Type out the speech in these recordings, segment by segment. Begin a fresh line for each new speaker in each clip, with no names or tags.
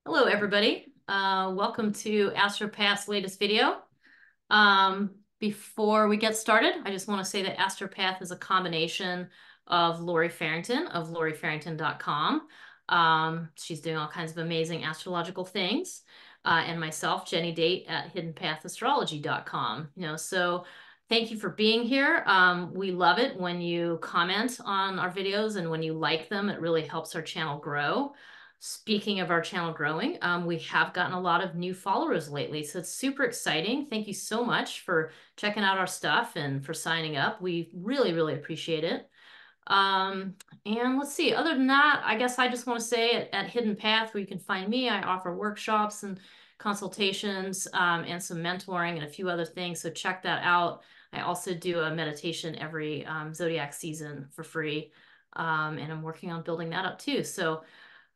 Hello, everybody. Welcome to Astropath's latest video. Before we get started, I just want to say that Astropath is a combination of Laurie Farrington of lauriefarrington.com. She's doing all kinds of amazing astrological things, and myself, Jenny Date at hiddenpathastrology.com. So thank you for being here. We love it when you comment on our videos and when you like them. It really helps our channel grow. Speaking of our channel growing, we have gotten a lot of new followers lately, so it's super exciting. Thank you so much for checking out our stuff and for signing up. We really, really appreciate it. And let's see, other than that, I guess I just want to say at Hidden Path, where you can find me, I offer workshops and consultations, and some mentoring and a few other things, so check that out. I also do a meditation every zodiac season for free, and I'm working on building that up too. So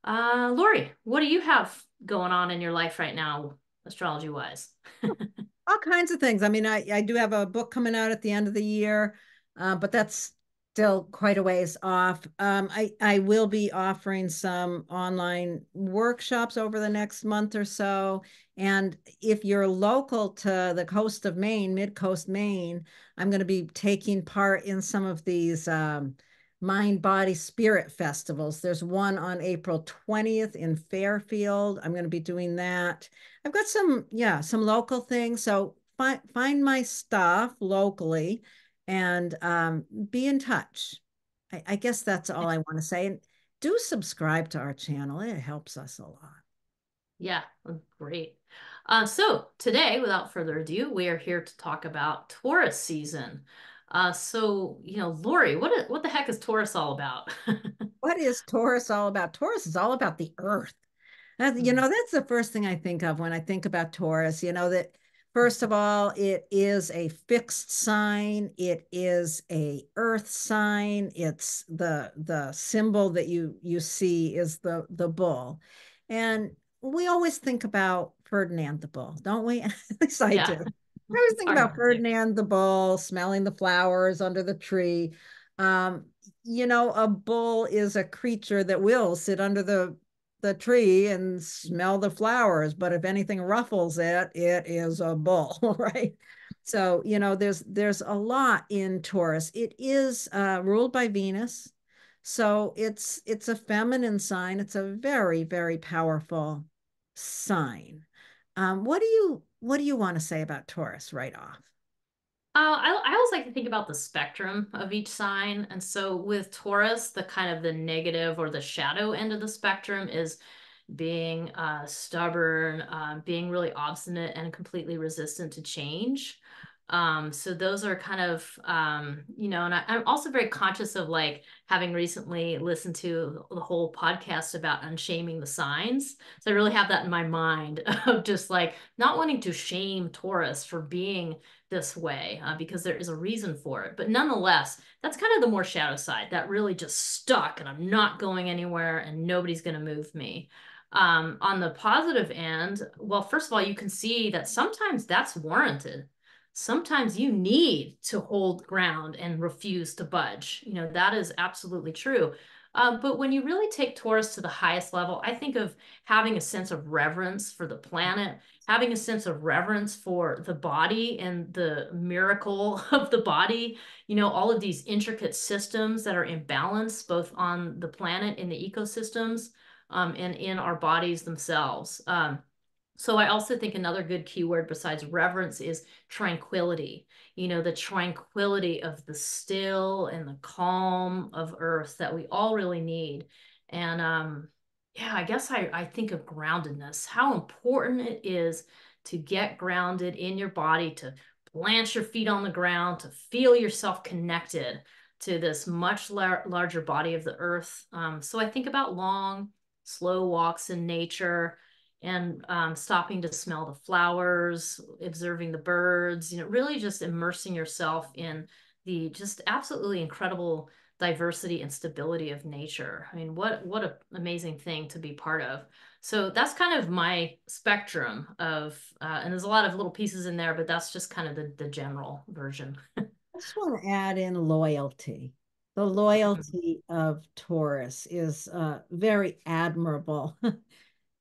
Laurie, what do you have going on in your life right now, astrology wise?
All kinds of things. I mean, I do have a book coming out at the end of the year, but that's still quite a ways off. I will be offering some online workshops over the next month or so. And if you're local to the coast of Maine, mid-coast Maine, I'm going to be taking part in some of these mind, body, spirit festivals. There's one on April 20th in Fairfield. I'm going to be doing that. I've got some local things. So find my stuff locally and be in touch. I guess that's all I want to say. And do subscribe to our channel. It helps us a lot.
Yeah, great. So today, without further ado, we are here to talk about Taurus season. Laurie, what the heck is Taurus all about?
What is Taurus all about? Taurus is all about the earth.
Mm.
That's the first thing I think of when I think about Taurus. That first of all, it is a fixed sign. It is a earth sign. It's the symbol that you see is the bull. And we always think about Ferdinand the bull, don't we? At least I do.
Yeah,
I always think
our
about
number two.
Ferdinand the bull smelling the flowers under the tree. Um, a bull is a creature that will sit under the tree and smell the flowers, but if anything ruffles it, it is a bull, right? So, there's a lot in Taurus. It is ruled by Venus. So it's a feminine sign. It's a very, very powerful sign. What do you want to say about Taurus right off?
I always like to think about the spectrum of each sign. And so with Taurus, the kind of the negative or the shadow end of the spectrum is being stubborn, being really obstinate and completely resistant to change. So those are kind of, and I'm also very conscious of like having recently listened to the whole podcast about unshaming the signs. So I really have that in my mind of just like not wanting to shame Taurus for being this way, because there is a reason for it. But nonetheless, that's kind of the more shadow side that really just stuck and I'm not going anywhere and nobody's going to move me. On the positive end, well, first of all, you can see that sometimes that's warranted. Sometimes you need to hold ground and refuse to budge. That is absolutely true. But when you really take Taurus to the highest level, I think of having a sense of reverence for the planet, having a sense of reverence for the body and the miracle of the body, all of these intricate systems that are in balance, both on the planet, in the ecosystems, and in our bodies themselves. So I also think another good keyword besides reverence is tranquility. The tranquility of the still and the calm of earth that we all really need. And yeah, I guess I think of groundedness, how important it is to get grounded in your body, to plant your feet on the ground, to feel yourself connected to this much larger body of the earth. So I think about long, slow walks in nature and stopping to smell the flowers, observing the birds, really just immersing yourself in the just absolutely incredible diversity and stability of nature. I mean, what an amazing thing to be part of. So that's kind of my spectrum of, and there's a lot of little pieces in there, but that's just kind of the general version.
I just want to add in loyalty. The loyalty of Taurus is very admirable.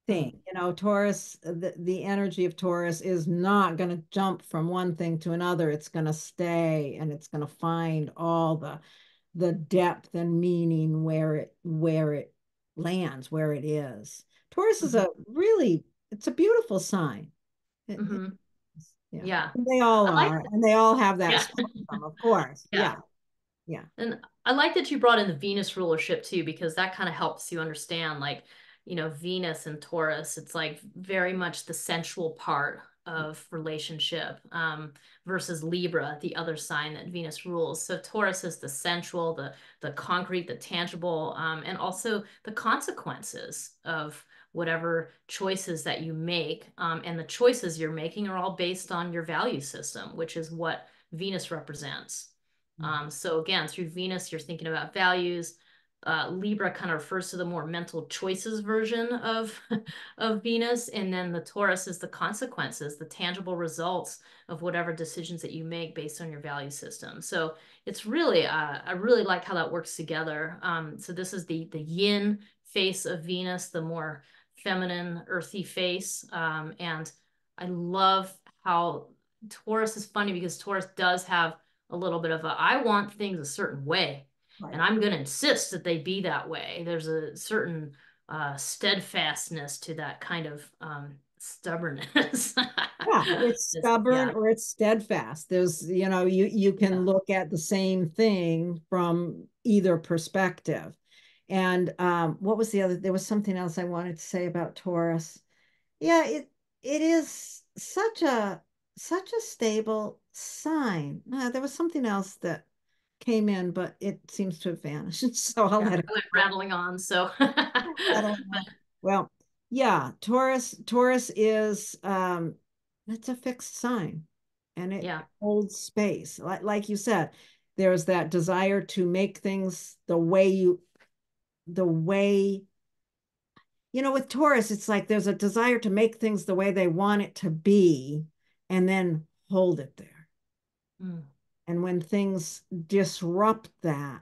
thing. You know, Taurus, the energy of Taurus is not going to jump from one thing to another. It's going to stay and it's going to find all the depth and meaning where it lands, where it is. Taurus is
Mm-hmm.
a really, it's a beautiful sign.
Mm-hmm.
Yeah.
Yeah.
They all
I like
are, and they all have that
yeah.
spectrum, of course.
Yeah.
Yeah. Yeah.
And I like that you brought in the Venus rulership too, because that kind of helps you understand, like, Venus and Taurus, it's like very much the sensual part of relationship, versus Libra, the other sign that Venus rules. So Taurus is the sensual, the concrete, the tangible, and also the consequences of whatever choices that you make. And the choices you're making are all based on your value system, which is what Venus represents. So again, through Venus, you're thinking about values. Libra kind of refers to the more mental choices version of of Venus, and then the Taurus is the consequences, the tangible results of whatever decisions that you make based on your value system. So it's really, I really like how that works together. So this is the yin face of Venus, the more feminine, earthy face, and I love how Taurus is funny because Taurus does have a little bit of a I want things a certain way, and
Right.
I'm going to insist that they be that way. There's a certain steadfastness to that kind of stubbornness.
Yeah, it's stubborn
Yeah,
or it's steadfast. There's, you
yeah,
can look at the same thing from either perspective. And what was the other? There was something else I wanted to say about Taurus. Yeah, it is such a stable sign. There was something else that came in, but it seems to have vanished. So I'll
yeah.
let it
I went
go.
rattling on. So,
But, well, yeah, Taurus is it's a fixed sign and it
yeah.
holds space. Like you said, there's that desire to make things the way with Taurus, it's like there's a desire to make things the way they want it to be and then hold it there.
Mm,
And when things disrupt that,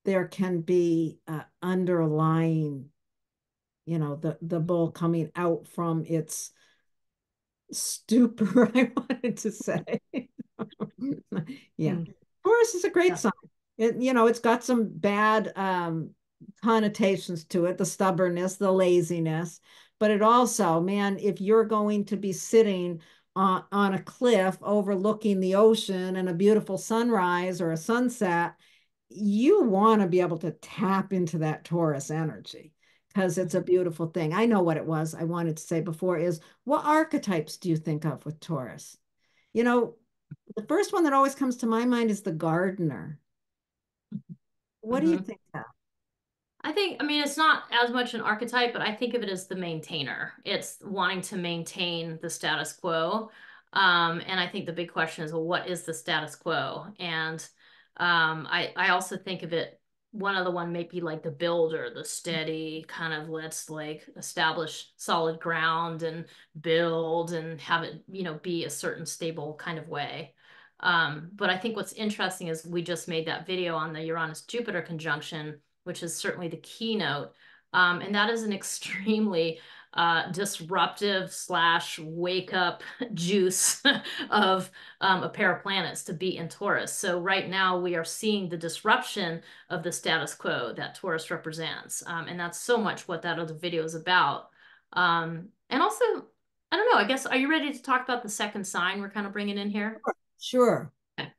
there can be underlying, the bull coming out from its stupor, I wanted to say. Yeah.
mm,
Taurus is a great
yeah.
sign. It's got some bad connotations to it, the stubbornness, the laziness, but it also, man, if you're going to be sitting on a cliff overlooking the ocean and a beautiful sunrise or a sunset, you want to be able to tap into that Taurus energy because it's a
Mhm.
beautiful thing. I know what it was I wanted to say before is what archetypes do you think of with Taurus? You know, the first one that always comes to my mind is the gardener. What do you
Mhm.
think of?
I mean, it's not as much an archetype, but I think of it as the maintainer. It's wanting to maintain the status quo. And I think the big question is, well, what is the status quo? And I also think of it, one other one may be like the builder, the steady kind of let's like establish solid ground and build and have it, be a certain stable kind of way. But I think what's interesting is we just made that video on the Uranus-Jupiter conjunction, which is certainly the keynote. And that is an extremely disruptive slash wake up juice of a pair of planets to be in Taurus. So right now we are seeing the disruption of the status quo that Taurus represents. And that's so much what that other video is about. And also, I don't know, I guess, are you ready to talk about the second sign we're kind of bringing in here?
Sure.
Okay.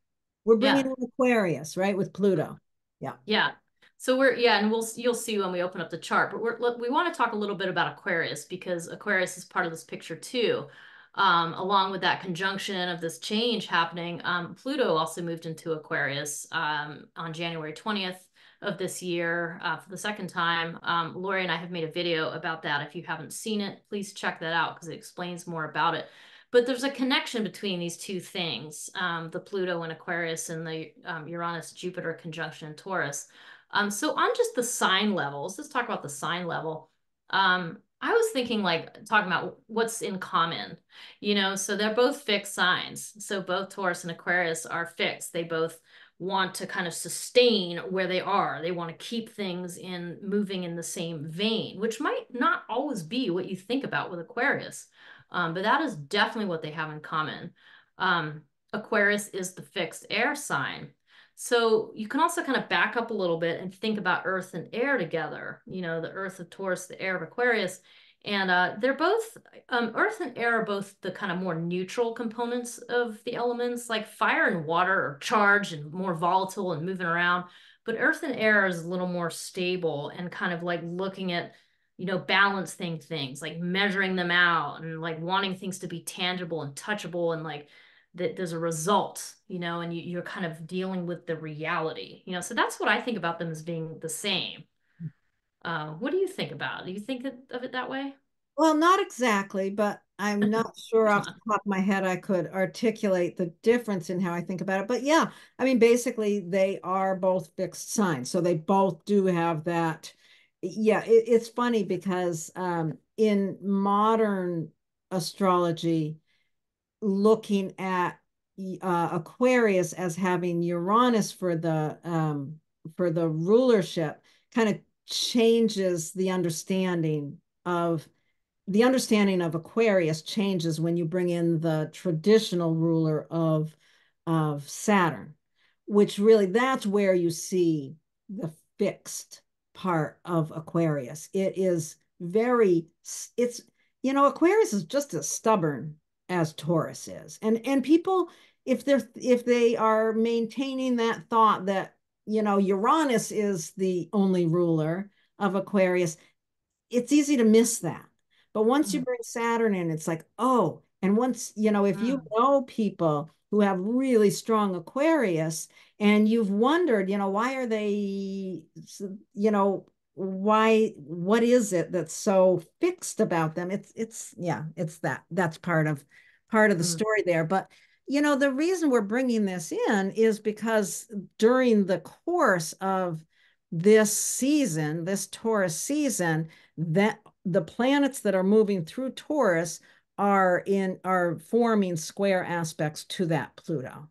We're bringing
Yeah.
in Aquarius, right, with Pluto. Yeah.
Yeah. So and you'll see when we open up the chart, but we want to talk a little bit about Aquarius because Aquarius is part of this picture too. Along with that conjunction of this change happening, Pluto also moved into Aquarius on January 20th of this year for the second time. Laurie and I have made a video about that. If you haven't seen it, please check that out because it explains more about it. But there's a connection between these two things, the Pluto and Aquarius and the Uranus-Jupiter conjunction in Taurus. So on just the sign levels, let's talk about the sign level. I was thinking like talking about what's in common, so they're both fixed signs. So both Taurus and Aquarius are fixed. They both want to kind of sustain where they are. They want to keep things in moving in the same vein, which might not always be what you think about with Aquarius. But that is definitely what they have in common. Aquarius is the fixed air sign. So you can also kind of back up a little bit and think about earth and air together. You know, the earth of Taurus, the air of Aquarius. And they're both, earth and air are both the kind of more neutral components of the elements. Like fire and water are charged and more volatile and moving around. But earth and air is a little more stable and kind of like looking at, you know, balancing things, like measuring them out and like wanting things to be tangible and touchable and like that there's a result, you know, and you're kind of dealing with the reality, you know. So that's what I think about them as being the same. What do you think about it? Do you think of it that way?
Well, not exactly, but I'm not
Of
sure
course
off
not.
the top of my head I could articulate the difference in how I think about it. But yeah, I mean, basically, they are both fixed signs. So they both do have that. Yeah, it's funny because in modern astrology, looking at Aquarius as having Uranus for the rulership kind of changes the understanding of Aquarius changes when you bring in the traditional ruler of Saturn, which really that's where you see the fixed part of Aquarius. It is very it's Aquarius is just as stubborn as Taurus is. And people if they are maintaining that thought that Uranus is the only ruler of Aquarius, it's easy to miss that. But once you
Mhm.
bring Saturn in, it's like, oh, and once, if you
Mm,
know people who have really strong Aquarius and you've wondered, why are they, you know, what is it that's so fixed about them? Yeah, it's that's part of the
mm,
story there. But, the reason we're bringing this in is because during the course of this Taurus season, that the planets that are moving through Taurus are forming square aspects to that Pluto.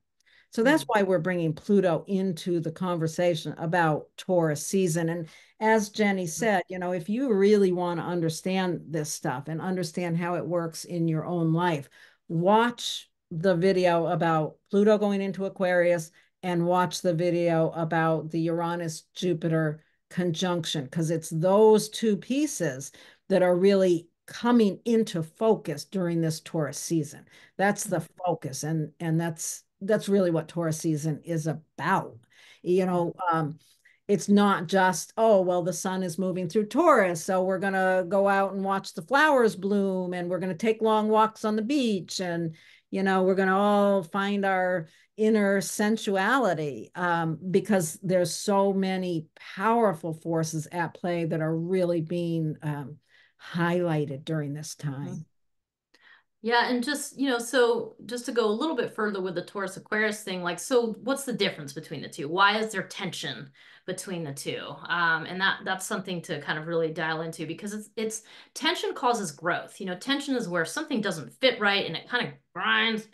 So that's
mm,
why we're bringing Pluto into the conversation about Taurus season. And as Jenny said, if you really want to understand this stuff and understand how it works in your own life, watch the video about Pluto going into Aquarius and watch the video about the Uranus Jupiter conjunction, because it's those two pieces that are really coming into focus during this Taurus season. That's the
mm,
focus, and that's really what Taurus season is about. You
mm,
know, it's not just, oh, well, the sun is moving through Taurus, so we're going to go out and watch the flowers bloom, and we're going to take long walks on the beach, and, we're going to all find our inner sensuality, because there's so many powerful forces at play that are really being highlighted during this
mm.
time.
Yeah, and just, so just to go a little bit further with the Taurus Aquarius thing, like, so what's the difference between the two? Why is there tension between the two? And that's something to kind of really dial into because it's tension causes growth. You know, tension is where something doesn't fit right and it kind of grinds,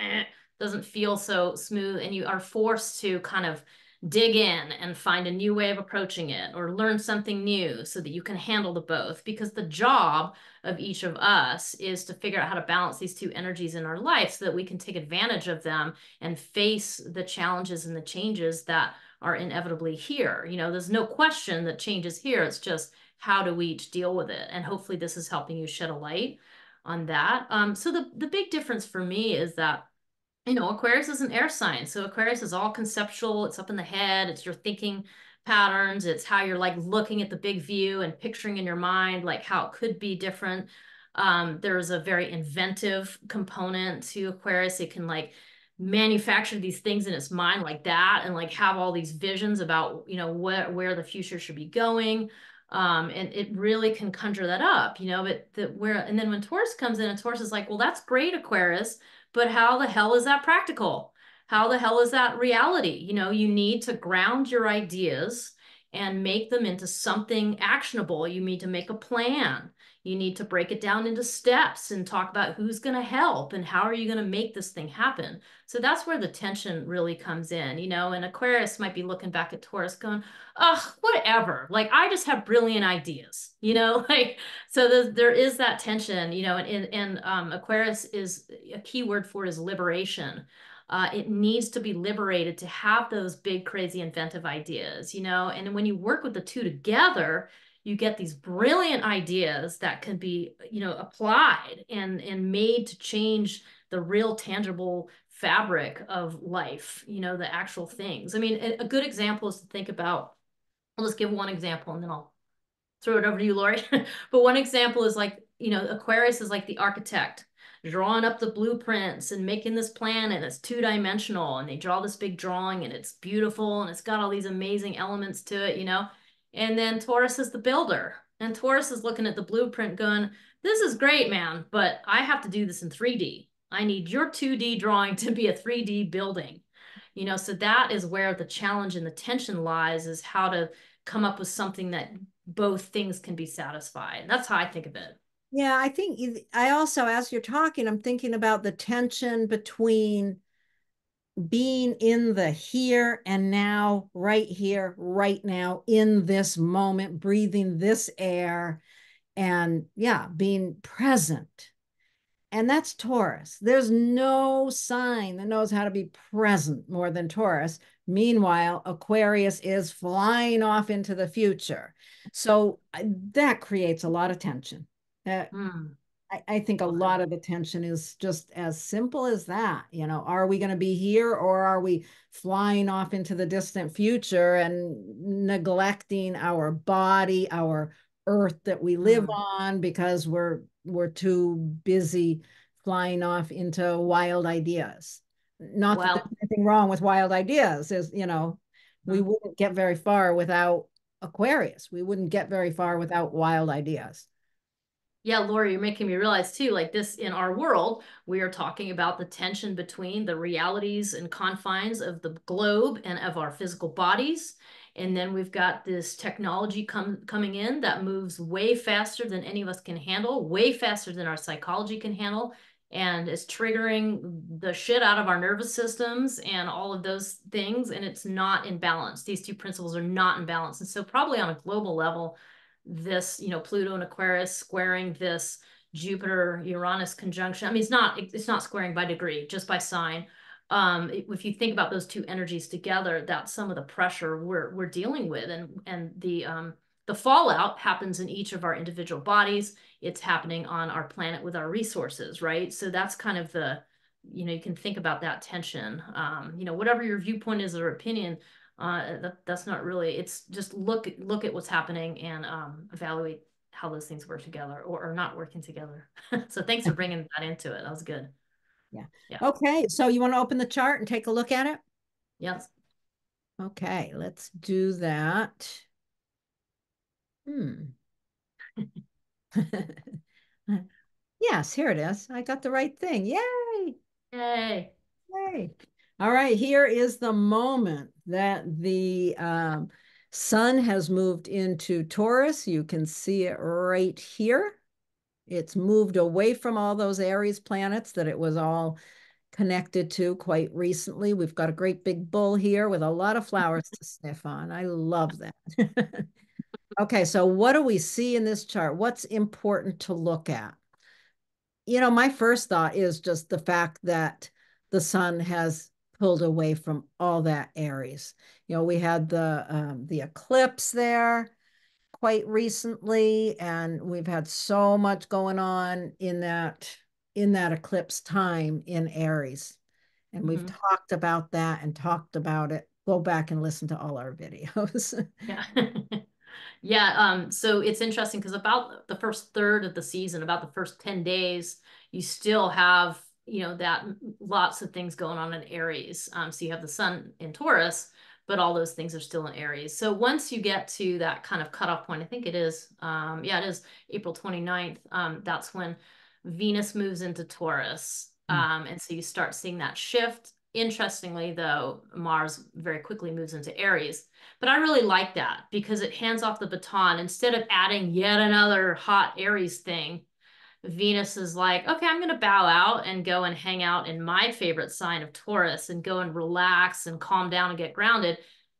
doesn't feel so smooth, and you are forced to kind of dig in and find a new way of approaching it or learn something new so that you can handle the both because the job of each of us is to figure out how to balance these two energies in our life so that we can take advantage of them and face the challenges and the changes that are inevitably here. You know, there's no question that change is here. It's just how do we each deal with it? And hopefully this is helping you shed a light on that. So the big difference for me is that Aquarius is an air sign. So Aquarius is all conceptual. It's up in the head. It's your thinking patterns. It's how you're like looking at the big view and picturing in your mind like how it could be different. There's a very inventive component to Aquarius. It can like manufacture these things in its mind like that and like have all these visions about, where the future should be going. And it really can conjure that up, and then when Taurus comes in and Taurus is like, well, that's great, Aquarius. But how the hell is that practical? How the hell is that reality? You need to ground your ideas and make them into something actionable. You need to make a plan. You need to break it down into steps and talk about who's going to help and how are you going to make this thing happen. So that's where the tension really comes in, you know, and Aquarius might be looking back at Taurus going, oh, whatever. Like, I just have brilliant ideas, you know, like, so there is that tension, you know, and Aquarius is a key word for it is liberation. It needs to be liberated to have those big, crazy, inventive ideas, you know, and when you work with the two together, you get these brilliant ideas that can be, you know, applied and made to change the real tangible fabric of life, you know, the actual things. I mean, a good example is to think about, I'll just give one example and then I'll throw it over to you, Laurie. But one example is like, you know, Aquarius is like the architect drawing up the blueprints and making this plan, and it's two-dimensional, and they draw this big drawing and it's beautiful and it's got all these amazing elements to it, you know. And then Taurus is the builder, and Taurus is looking at the blueprint going, this is great, man, but I have to do this in 3D. I need your 2D drawing to be a 3D building. You know, so that is where the challenge and the tension lies, is how to come up with something that both things can be satisfied. That's how I think of it.
Yeah, I think I also, as you're talking, I'm thinking about the tension between being in the here and now, right here, right now, in this moment, breathing this air, and yeah, being present. And that's Taurus. There's no sign that knows how to be present more than Taurus. Meanwhile, Aquarius is flying off into the future. So that creates a lot of tension. Uh,
Hmm.
I think a lot of the tension is just as simple as that. You know, are we going to be here or are we flying off into the distant future and neglecting our body, our earth that we live
Hmm.
on because we're too busy flying off into wild ideas. Not that
Well,
there's anything wrong with wild ideas, is, you know, we
hmm.
wouldn't get very far without Aquarius. We wouldn't get very far without wild ideas.
Yeah, Laura, you're making me realize too, like this in our world, we are talking about the tension between the realities and confines of the globe and of our physical bodies. And then we've got this technology coming in that moves way faster than any of us can handle, way faster than our psychology can handle, and is triggering the shit out of our nervous systems and all of those things. And it's not in balance. These two principles are not in balance. And so, probably on a global level, this, you know, Pluto and Aquarius squaring this Jupiter-Uranus conjunction. I mean, it's not squaring by degree, just by sign. If you think about those two energies together, that's some of the pressure we're dealing with, and the fallout happens in each of our individual bodies. It's happening on our planet with our resources, right? So that's kind of the, you know, you can think about that tension. You know, whatever your viewpoint is or opinion, that's not really, it's just look at what's happening and evaluate how those things work together or not working together. So thanks for bringing that into it. That was good.
Yeah.
Yeah.
Okay. So you want to open the chart and take a look at it?
Yes.
Okay, let's do that. Hmm. Yes, here it is. I got the right thing. Yay!
Yay.
Yay. All right, here is the moment that the sun has moved into Taurus. You can see it right here. It's moved away from all those Aries planets that it was all connected to quite recently. We've got a great big bull here with a lot of flowers to sniff on. I love that. Okay, so what do we see in this chart? What's important to look at? You know, my first thought is just the fact that the sun has pulled away from all that Aries. You know, we had the eclipse there quite recently, and we've had so much going on in that eclipse time in Aries. And we've
Hmm.
talked about that and talked about it. Go back and listen to all our videos.
Yeah. Yeah, so it's interesting because about the first third of the season, about the first 10 days, you still have, you know, that lots of things going on in Aries. So you have the sun in Taurus, but all those things are still in Aries. So once you get to that kind of cutoff point, I think it is, yeah, it is April 29th. That's when Venus moves into Taurus. And so you start seeing that shift. Interestingly, though, Mars very quickly moves into Aries. But I really like that because it hands off the baton. Instead of adding yet another hot Aries thing, Venus is like, okay, I'm going to bow out and go and hang out in my favorite sign of Taurus and go and relax and calm down and get grounded.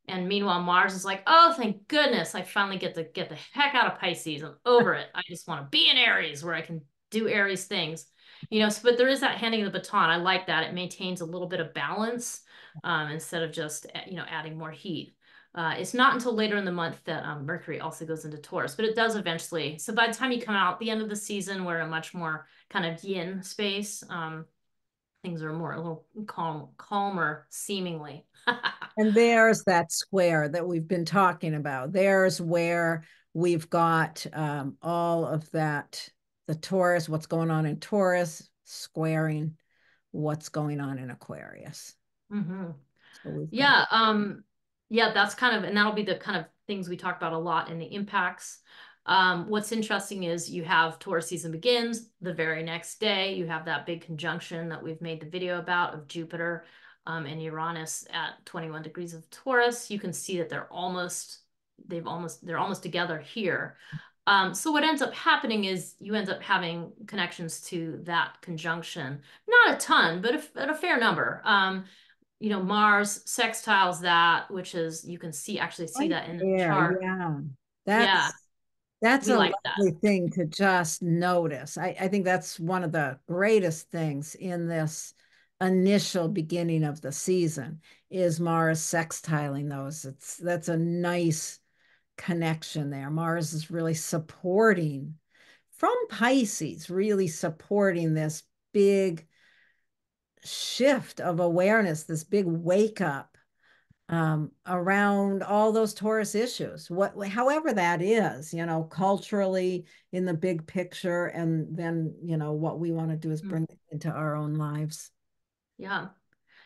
And meanwhile, Mars is like, oh, thank goodness, I finally get the heck out of Pisces. I'm over it. I just want to be in Aries where I can do Aries things. But there is that handing of the baton. I like that. It maintains a little bit of balance instead of just, adding more heat. It's not until later in the month that Mercury also goes into Taurus, but it does eventually. So by the time you come out at the end of the season, we're a much more kind of yin space. Things are more a little calmer, seemingly.
And there's that square that we've been talking about. There's where we've got all of that, the Taurus, what's going on in Taurus, squaring what's going on in Aquarius.
Mm-hmm.
So we've got,
Yeah, yeah, that's kind of, and that'll be the kind of things we talk about a lot in the impacts. What's interesting is you have Taurus season begins the very next day. You have that big conjunction that we've made the video about of Jupiter and Uranus at 21 degrees of Taurus. You can see that they're almost together here. So what ends up happening is you end up having connections to that conjunction. Not a ton, but a fair number. Mars sextiles that, which is you can actually see
right
that in the
there,
chart.
yeah.
Yeah,
That's
we
a
like that.
lovely thing to just notice. I think that's one of the greatest things in this initial beginning of the season is Mars sextiling those. That's a nice connection there. Mars is really supporting from Pisces, really supporting this big shift of awareness, this big wake up around all those Taurus issues, however that is, culturally in the big picture, and then what we want to do is
Mm,
bring it into our own lives.
yeah.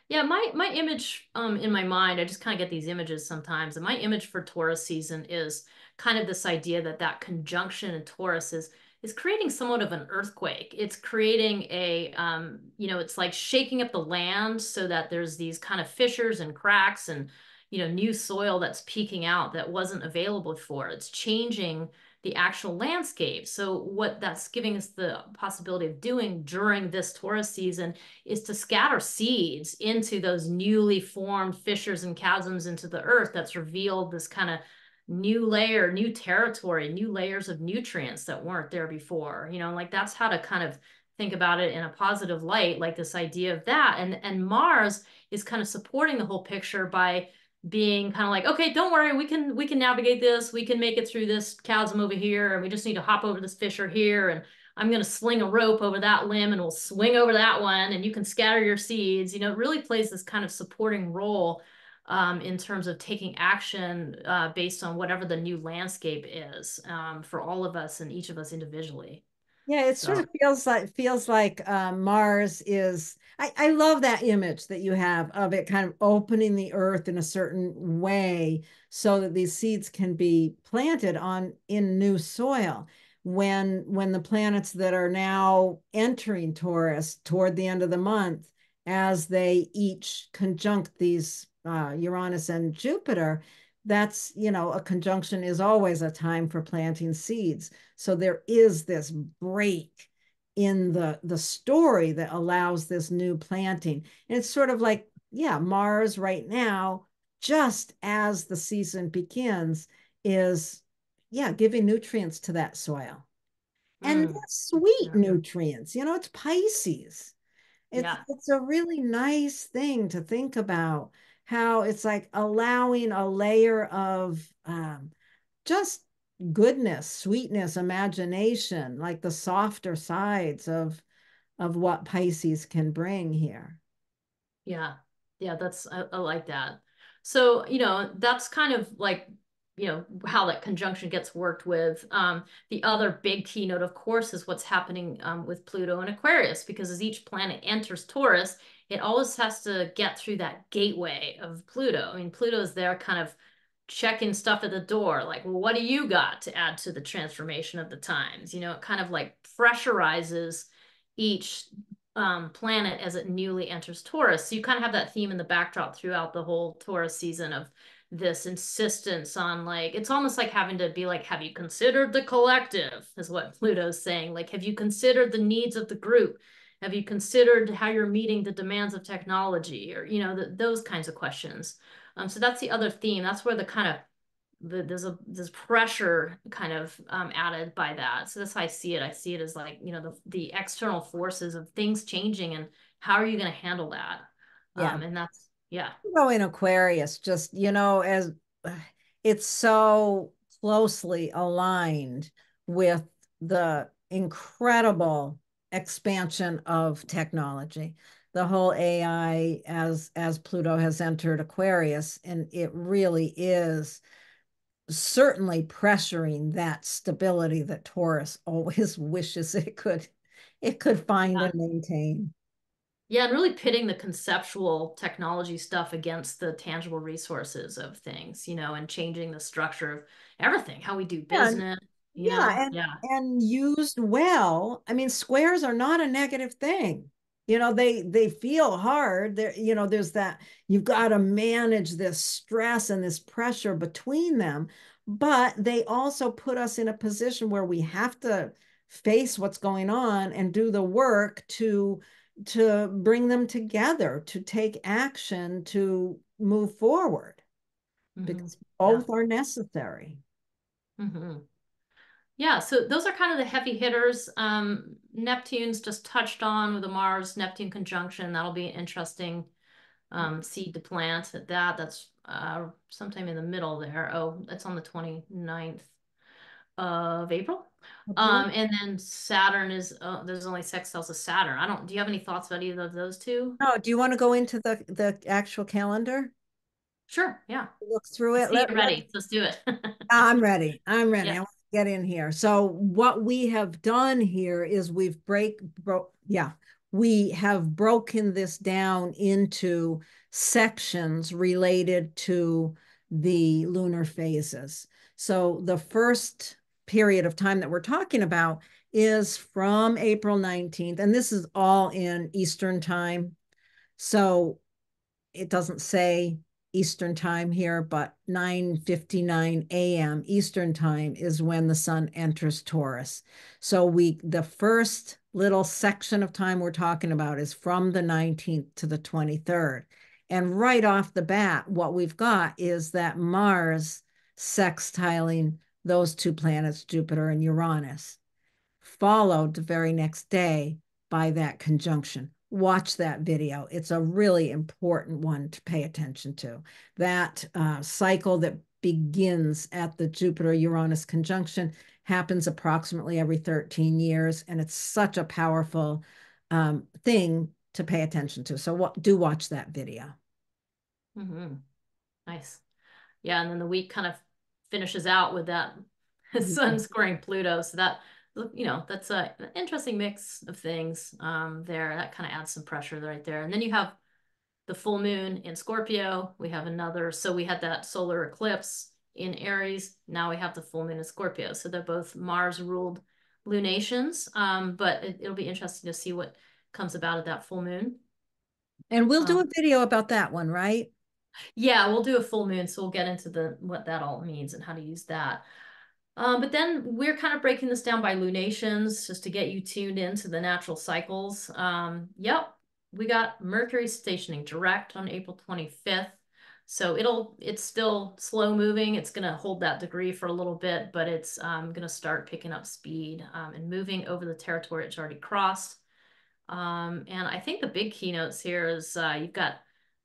Yeah, my image in my mind, I just kind of get these images sometimes. And my image for Taurus season is kind of this idea that that conjunction in Taurus is creating somewhat of an earthquake. It's creating it's like shaking up the land so that there's these kind of fissures and cracks and new soil that's peeking out that wasn't available before. It's changing the actual landscape. So what that's giving us the possibility of doing during this Taurus season is to scatter seeds into those newly formed fissures and chasms into the earth that's revealed this kind of new layer, new territory, new layers of nutrients that weren't there before. Like that's how to kind of think about it in a positive light, like this idea of that. And Mars is kind of supporting the whole picture by being kind of like, okay, don't worry, we can navigate this, we can make it through this chasm over here, and we just need to hop over this fissure here, and I'm going to sling a rope over that limb and we'll swing over that one and you can scatter your seeds. It really plays this kind of supporting role in terms of taking action based on whatever the new landscape is for all of us and each of us individually.
Yeah, it sort
So,
of feels like Mars is. I love that image that you have of it kind of opening the earth in a certain way so that these seeds can be planted on in new soil. When the planets that are now entering Taurus toward the end of the month, as they each conjunct these Uranus and Jupiter, that's a conjunction is always a time for planting seeds. So there is this break in the story that allows this new planting. And it's sort of like, yeah, Mars right now, just as the season begins, is yeah, giving nutrients to that soil. And
mm,
sweet
yeah,
nutrients. It's Pisces. It's
yeah,
it's a really nice thing to think about how it's like allowing a layer of just goodness, sweetness, imagination, like the softer sides of what Pisces can bring here.
yeah, yeah. I like that. So, that's kind of like, how that conjunction gets worked with. The other big keynote, of course, is what's happening with Pluto and Aquarius, because as each planet enters Taurus, it always has to get through that gateway of Pluto. I mean, Pluto is there kind of checking stuff at the door, like, well, what do you got to add to the transformation of the times? It kind of like pressurizes each planet as it newly enters Taurus. So you kind of have that theme in the backdrop throughout the whole Taurus season of this insistence on like it's almost like having to be like, have you considered the collective, is what Pluto's saying. Like, have you considered the needs of the group? Have you considered how you're meeting the demands of technology, or those kinds of questions. So that's the other theme. That's where the kind of there's pressure kind of added by that. So that's how I see it. I see it as like, the external forces of things changing, and how are you going to handle that?
Yeah.
And that's, yeah.
Go in Aquarius, just, as it's so closely aligned with the incredible expansion of technology. The whole AI as Pluto has entered Aquarius, and it really is certainly pressuring that stability that Taurus always wishes it could find
Yeah.
and maintain.
Yeah, and really pitting the conceptual technology stuff against the tangible resources of things, and changing the structure of everything, how we do
Yeah,
business,
yeah, and
yeah.
and used well. I mean, squares are not a negative thing. They feel hard. There's that you've got to manage this stress and this pressure between them, but they also put us in a position where we have to face what's going on and do the work to bring them together, to take action, to move forward, because
Yeah.
both are necessary.
hmm Yeah, so those are kind of the heavy hitters. Neptune's just touched on with the Mars Neptune conjunction. That'll be an interesting seed to plant. That's sometime in the middle there. Oh, it's on the 29th of April.
Okay.
And then Saturn is there's only sextiles of Saturn. Do you have any thoughts about either of those two?
Oh, do you want to go into the actual calendar?
Sure, yeah.
Look through
I
it.
see you ready. Let's do it.
I'm ready. I'm ready. I
Yeah.
want to get in here. So what we have done here is we have broken this down into sections related to the lunar phases. So the first period of time that we're talking about is from April 19th, and this is all in Eastern time. So it doesn't say Eastern time here, but 9:59 a.m. Eastern time is when the sun enters Taurus. So the first little section of time we're talking about is from the 19th to the 23rd. And right off the bat, what we've got is that Mars sextiling those two planets, Jupiter and Uranus, followed the very next day by that conjunction. Watch that video. It's a really important one to pay attention to. That cycle that begins at the Jupiter-Uranus conjunction happens approximately every 13 years, and it's such a powerful thing to pay attention to. So do watch that video.
hmm Nice. Yeah, and then the week kind of finishes out with that sun squaring Pluto. So that's an interesting mix of things there. That kind of adds some pressure right there. And then you have the full moon in Scorpio. We have another, so we had that solar eclipse in Aries. Now we have the full moon in Scorpio. So they're both Mars ruled lunations. But it'll be interesting to see what comes about at that full moon.
And we'll do a
Um,
video about that one, right?
yeah, we'll do a full moon, so we'll get into the what that all means and how to use that. But then we're kind of breaking this down by lunations just to get you tuned into the natural cycles. Yep, we got Mercury stationing direct on April 25th. So it's still slow moving. It's going to hold that degree for a little bit, but it's going to start picking up speed and moving over the territory it's already crossed. And I think the big keynotes here is you've got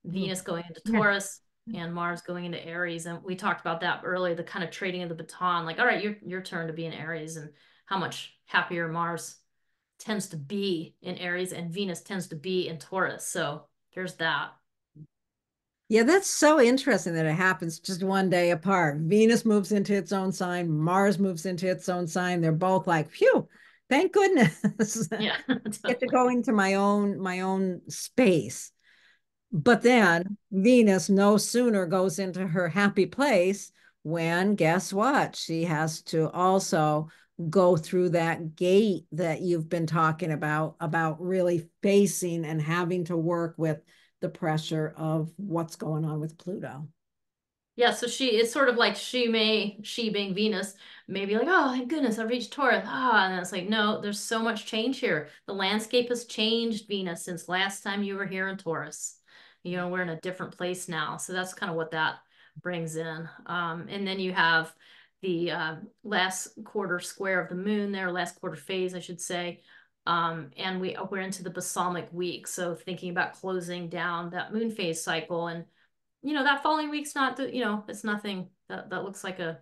Venus going into
Yeah.
Taurus and Mars going into Aries. And we talked about that earlier, the kind of trading of the baton, like, all right, your turn to be in Aries, and how much happier Mars tends to be in Aries and Venus tends to be in Taurus. So there's that.
Yeah, that's so interesting that it happens just one day apart. Venus moves into its own sign, Mars moves into its own sign. They're both like, phew, thank goodness.
Yeah,
Get to go
totally.
into my own space. But then Venus no sooner goes into her happy place when guess what? She has to also go through that gate that you've been talking about really facing and having to work with the pressure of what's going on with Pluto.
Yeah, so it's sort of like she being Venus, may be like, oh, thank goodness, I reached Taurus. Ah, and it's like, no, there's so much change here. The landscape has changed, Venus, since last time you were here in Taurus. You know, we're in a different place now. So that's kind of what that brings in. And then you have the last quarter square of the moon there, last quarter phase, I should say. And we're into the balsamic week. So thinking about closing down that moon phase cycle, and that following week's not it's nothing that looks like a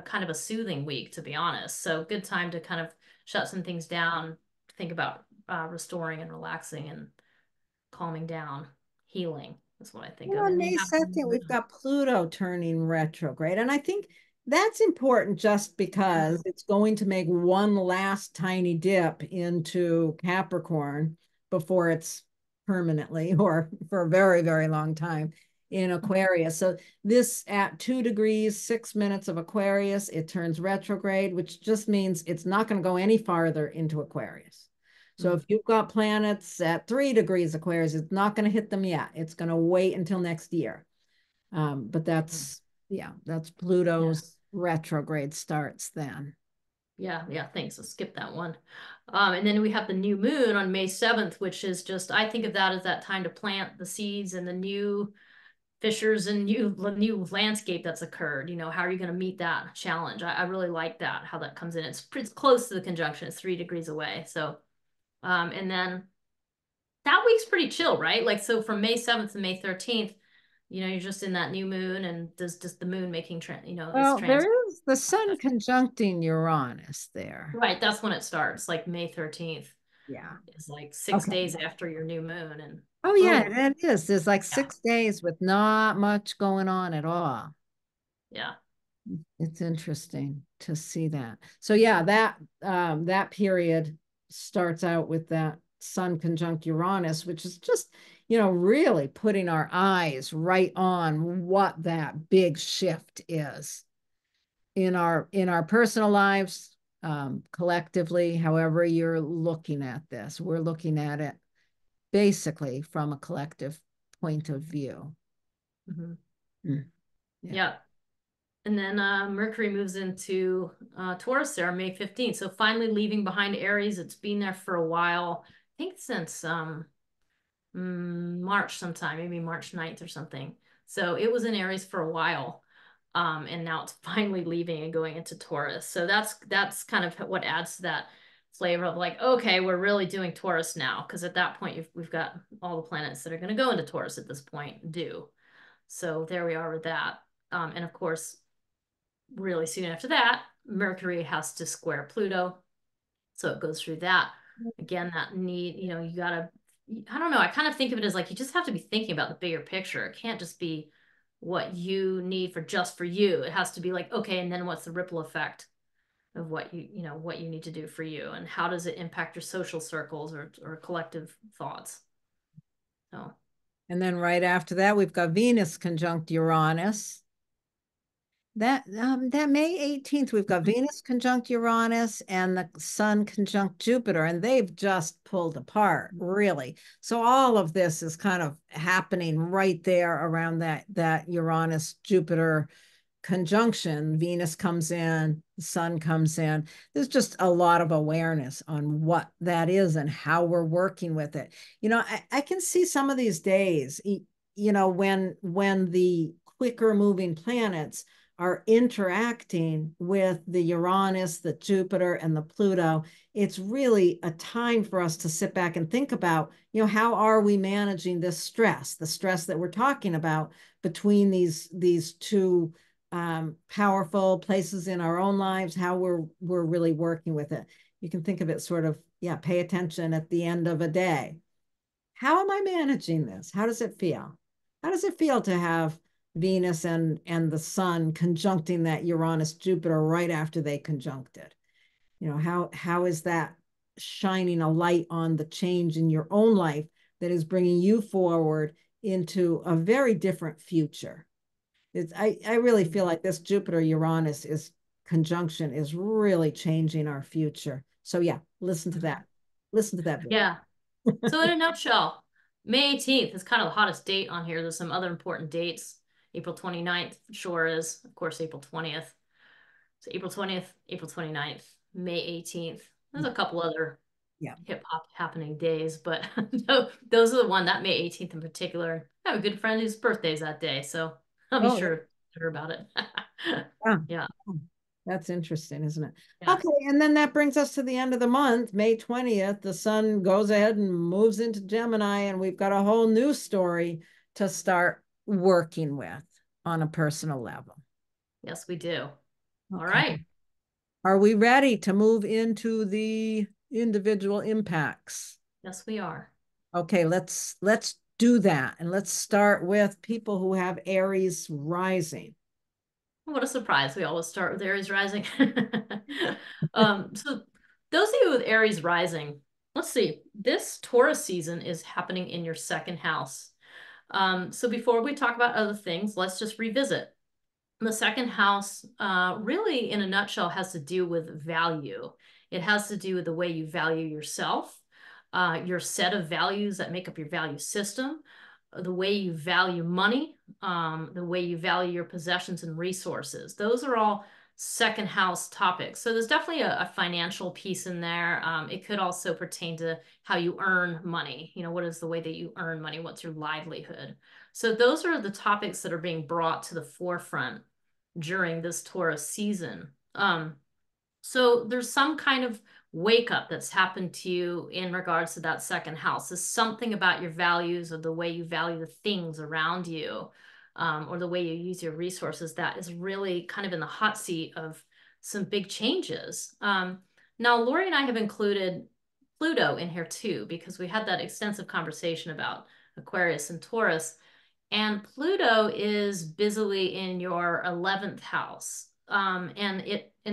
kind of a soothing week, to be honest. So good time to kind of shut some things down, think about restoring and relaxing and calming down, healing is what I think
Well,
of.
on
And you
May
have
2nd, we've got Pluto turning retrograde. And I think that's important just because it's going to make one last tiny dip into Capricorn before it's permanently or for a very, very long time in Aquarius. So this at 2 degrees, 6 minutes of Aquarius, it turns retrograde, which just means it's not going to go any farther into Aquarius. So if you've got planets at 3 degrees Aquarius, it's not going to hit them yet. It's going to wait until next year. But that's
yeah.
Pluto's retrograde starts then.
Yeah, thanks. I'll skip that one. And then we have the new moon on May 7th, which is just, I think of that as that time to plant the seeds and the new fissures and new landscape that's occurred. How are you going to meet that challenge? I really like that, how that comes in. It's pretty close to the conjunction. It's 3 degrees away. So, and then that week's pretty chill, right? Like, so from May 7th to May 13th, you're just in that new moon, and does just the moon making, it's
Well, there
trans.
is the sun conjuncting Uranus there.
Right, that's when it starts, like May 13th.
Yeah.
It's like 6 days
Okay.
after your new moon, and
Oh, yeah,
boom.
that is. There's like
Yeah,
6 days with not much going on at all.
yeah.
It's interesting to see that. So yeah, that period starts out with that Sun conjunct Uranus, which is just, really putting our eyes right on what that big shift is in our personal lives, collectively, however you're looking at this. We're looking at it basically from a collective point of view.
Hmm.
Mm, yeah.
Yeah. And then Mercury moves into Taurus there May 15th. So finally leaving behind Aries. It's been there for a while. I think since March sometime, maybe March 9th or something. So it was in Aries for a while. And now it's finally leaving and going into Taurus. So that's kind of what adds to that flavor of like, okay, we're really doing Taurus now. Because at that point, we've got all the planets that are going to go into Taurus at this point do. So there we are with that. And of course, really soon after that, Mercury has to square Pluto. So it goes through that. Again, that need, you gotta, I don't know, I kind of think of it as like you just have to be thinking about the bigger picture. It can't just be what you need for just for you. It has to be like, okay, and then what's the ripple effect of what you need to do for you, and how does it impact your social circles or collective thoughts? So
And then right after that, we've got Venus conjunct Uranus. That May 18th, we've got Venus conjunct Uranus and the Sun conjunct Jupiter, and they've just pulled apart, really. So all of this is kind of happening right there around that Uranus Jupiter conjunction. Venus comes in, the Sun comes in. There's just a lot of awareness on what that is and how we're working with it. I can see some of these days, when the quicker moving planets are interacting with the Uranus, the Jupiter, and the Pluto, it's really a time for us to sit back and think about, how are we managing this stress, the stress that we're talking about between these two powerful places in our own lives, how we're really working with it. You can think of it sort of, pay attention at the end of a day. How am I managing this? How does it feel? How does it feel to have Venus and the Sun conjuncting that Uranus Jupiter right after they conjuncted? How is that shining a light on the change in your own life that is bringing you forward into a very different future? I really feel like this Jupiter Uranus is conjunction is really changing our future. So yeah, listen to that. Listen to that video.
Yeah. So in a nutshell, May 18th is kind of the hottest date on here. There's some other important dates. April 29th sure is, of course, April 20th. So April 20th, April 29th, May 18th. There's a couple other
Yeah.
hip hop happening days, but no, those are the one that May 18th in particular. I have a good friend whose birthday is that day, so I'll be
Oh, yeah.
sure to hear about it.
Yeah.
Yeah.
That's interesting, isn't it?
Yeah.
Okay, and then that brings us to the end of the month, May 20th. The sun goes ahead and moves into Gemini, and we've got a whole new story to start working with on a personal level.
Yes, we do. All
Okay.
right.
Are we ready to move into the individual impacts?
Yes, we are.
Okay, let's do that. And let's start with people who have Aries rising.
What a surprise. We always start with Aries rising. So those of you with Aries rising, let's see, this Taurus season is happening in your second house. So before we talk about other things, let's just revisit. The second house, really, in a nutshell, has to do with value. It has to do with the way you value yourself, your set of values that make up your value system, the way you value money, the way you value your possessions and resources. Those are all second house topics. So there's definitely a financial piece in there. It could also pertain to how you earn money. You know, what is the way that you earn money? What's your livelihood? So those are the topics that are being brought to the forefront during this Taurus season. So there's some kind of wake up that's happened to you in regards to that second house. There's something about your values or the way you value the things around you, or the way you use your resources that is really kind of in the hot seat of some big changes. Now, Laurie and I have included Pluto in here too, because we had that extensive conversation about Aquarius and Taurus. And Pluto is busily in your 11th house. And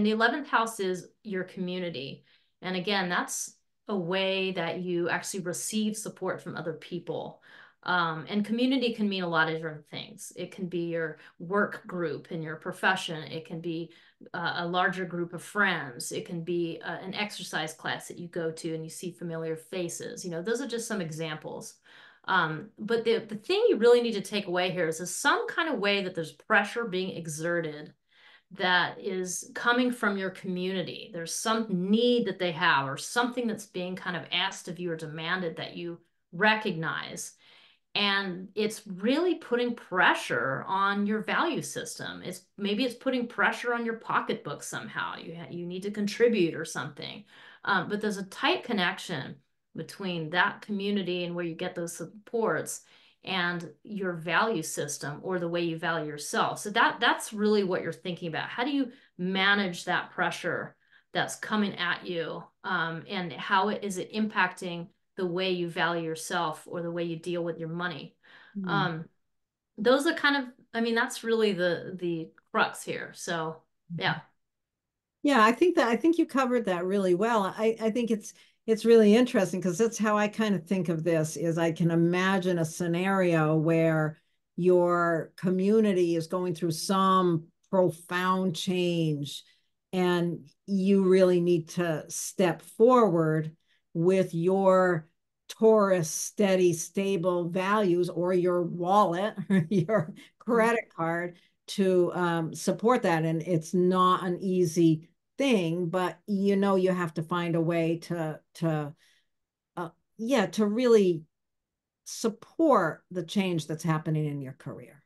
the 11th house is your community. And again, that's a way that you actually receive support from other people. And community can mean a lot of different things. It can be your work group in your profession. It can be a larger group of friends. It can be an exercise class that you go to and you see familiar faces. You know, those are just some examples. But the thing you really need to take away here is there's some kind of way that there's pressure being exerted that is coming from your community. There's some need that they have or something that's being kind of asked of you or demanded that you recognize. And it's really putting pressure on your value system. Maybe it's putting pressure on your pocketbook somehow. You need to contribute or something. But there's a tight connection between that community and where you get those supports and your value system or the way you value yourself. So that's really what you're thinking about. How do you manage that pressure that's coming at you? And how is it impacting the way you value yourself or the way you deal with your money?
Mm.
Um, those are kind of, I mean, that's really the crux here. So yeah.
Yeah, I think you covered that really well. I think it's really interesting because that's how I kind of think of this is I can imagine a scenario where your community is going through some profound change and you really need to step forward with your Taurus steady, stable values or your wallet or your credit card to support that. And it's not an easy thing, but you know you have to find a way to really support the change that's happening in your career.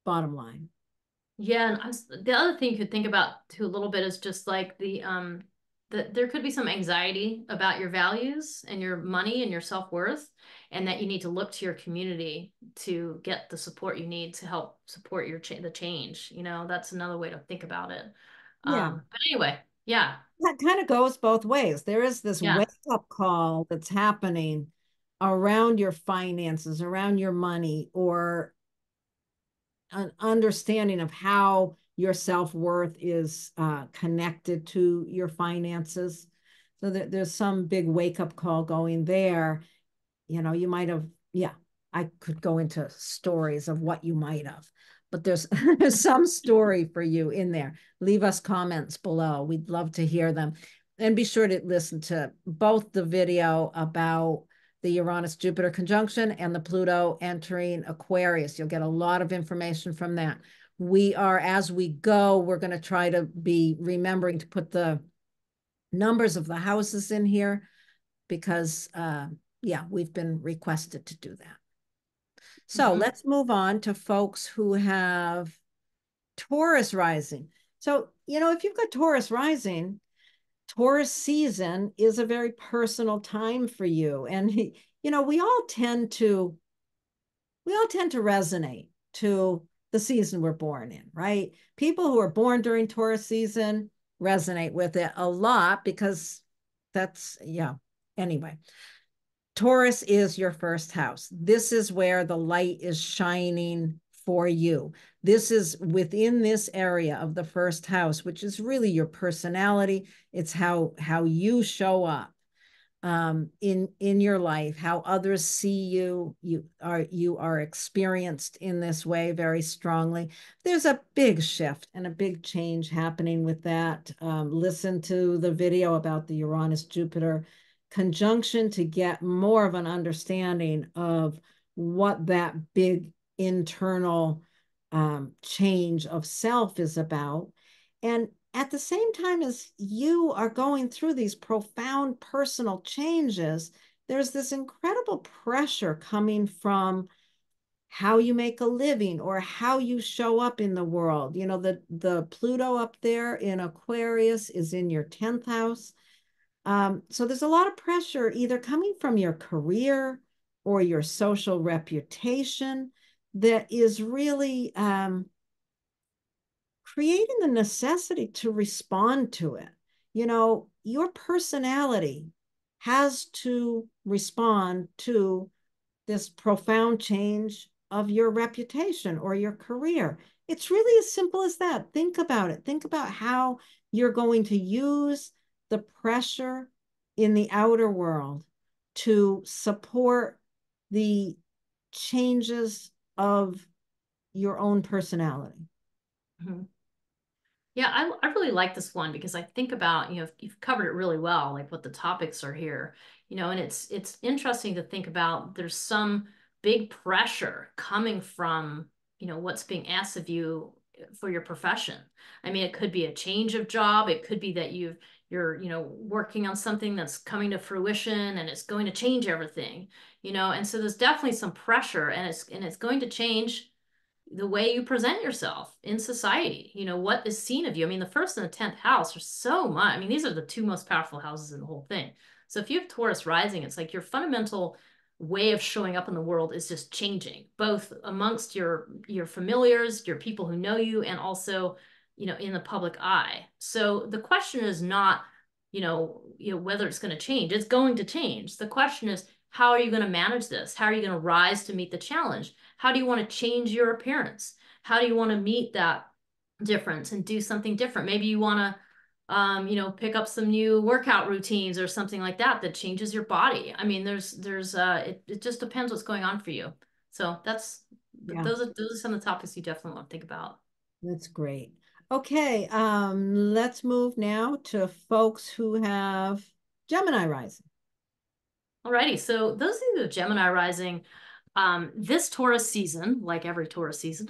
Bottom line.
Yeah, and the other thing you could think about too a little bit is just like that there could be some anxiety about your values and your money and your self-worth, and that you need to look to your community to get the support you need to help support the change. You know, that's another way to think about it.
Yeah,
But anyway, yeah,
that kind of goes both ways. There is this
yeah.
wake up call that's happening around your finances, around your money, or an understanding of how your self-worth is connected to your finances. So there's some big wake-up call going there. You know, you might have, yeah, I could go into stories of what you might have. but there's some story for you in there. Leave us comments below. We'd love to hear them. And be sure to listen to both the video about the Uranus-Jupiter conjunction and the Pluto entering Aquarius. You'll get a lot of information from that. We are, as we go, we're going to try to be remembering to put the numbers of the houses in here because, yeah, we've been requested to do that. So let's move on to folks who have Taurus rising. So, if you've got Taurus rising, Taurus season is a very personal time for you. And, we all tend to resonate to the season we're born in, right? People who are born during Taurus season resonate with it a lot because that's, yeah. Anyway, Taurus is your first house. This is where the light is shining for you. This is within this area of the first house, which is really your personality. It's how you show up in your life, how others see you. You are experienced in this way very strongly. There's a big shift and a big change happening with that. Listen to the video about the Uranus-Jupiter conjunction to get more of an understanding of what that big internal change of self is about. And at the same time as you are going through these profound personal changes, there's this incredible pressure coming from how you make a living or how you show up in the world. The Pluto up there in Aquarius is in your 10th house. So there's a lot of pressure either coming from your career or your social reputation that is really creating the necessity to respond to it. Your personality has to respond to this profound change of your reputation or your career. It's really as simple as that. Think about it. Think about how you're going to use the pressure in the outer world to support the changes of your own personality.
Mm-hmm. Yeah, I really like this one because I think about, you've covered it really well, like what the topics are here, and it's interesting to think about there's some big pressure coming from, what's being asked of you for your profession. I mean, it could be a change of job. It could be that you're, working on something that's coming to fruition and it's going to change everything, and so there's definitely some pressure and it's going to change the way you present yourself in society, what is seen of you. I mean, the first and the 10th house are so much. I mean, these are the two most powerful houses in the whole thing. So if you have Taurus rising, it's like your fundamental way of showing up in the world is just changing, both amongst your familiars, your people who know you, and also, in the public eye. So the question is not, whether it's going to change. It's going to change. The question is, how are you going to manage this? How are you going to rise to meet the challenge? How do you want to change your appearance? How do you want to meet that difference and do something different? Maybe you want to, pick up some new workout routines or something like that that changes your body. I mean, it just depends what's going on for you. So
Yeah,
those are some of the topics you definitely want to think about.
that's great. Okay, let's move now to folks who have Gemini rising.
Alrighty, so those of you with Gemini rising, this Taurus season, like every Taurus season,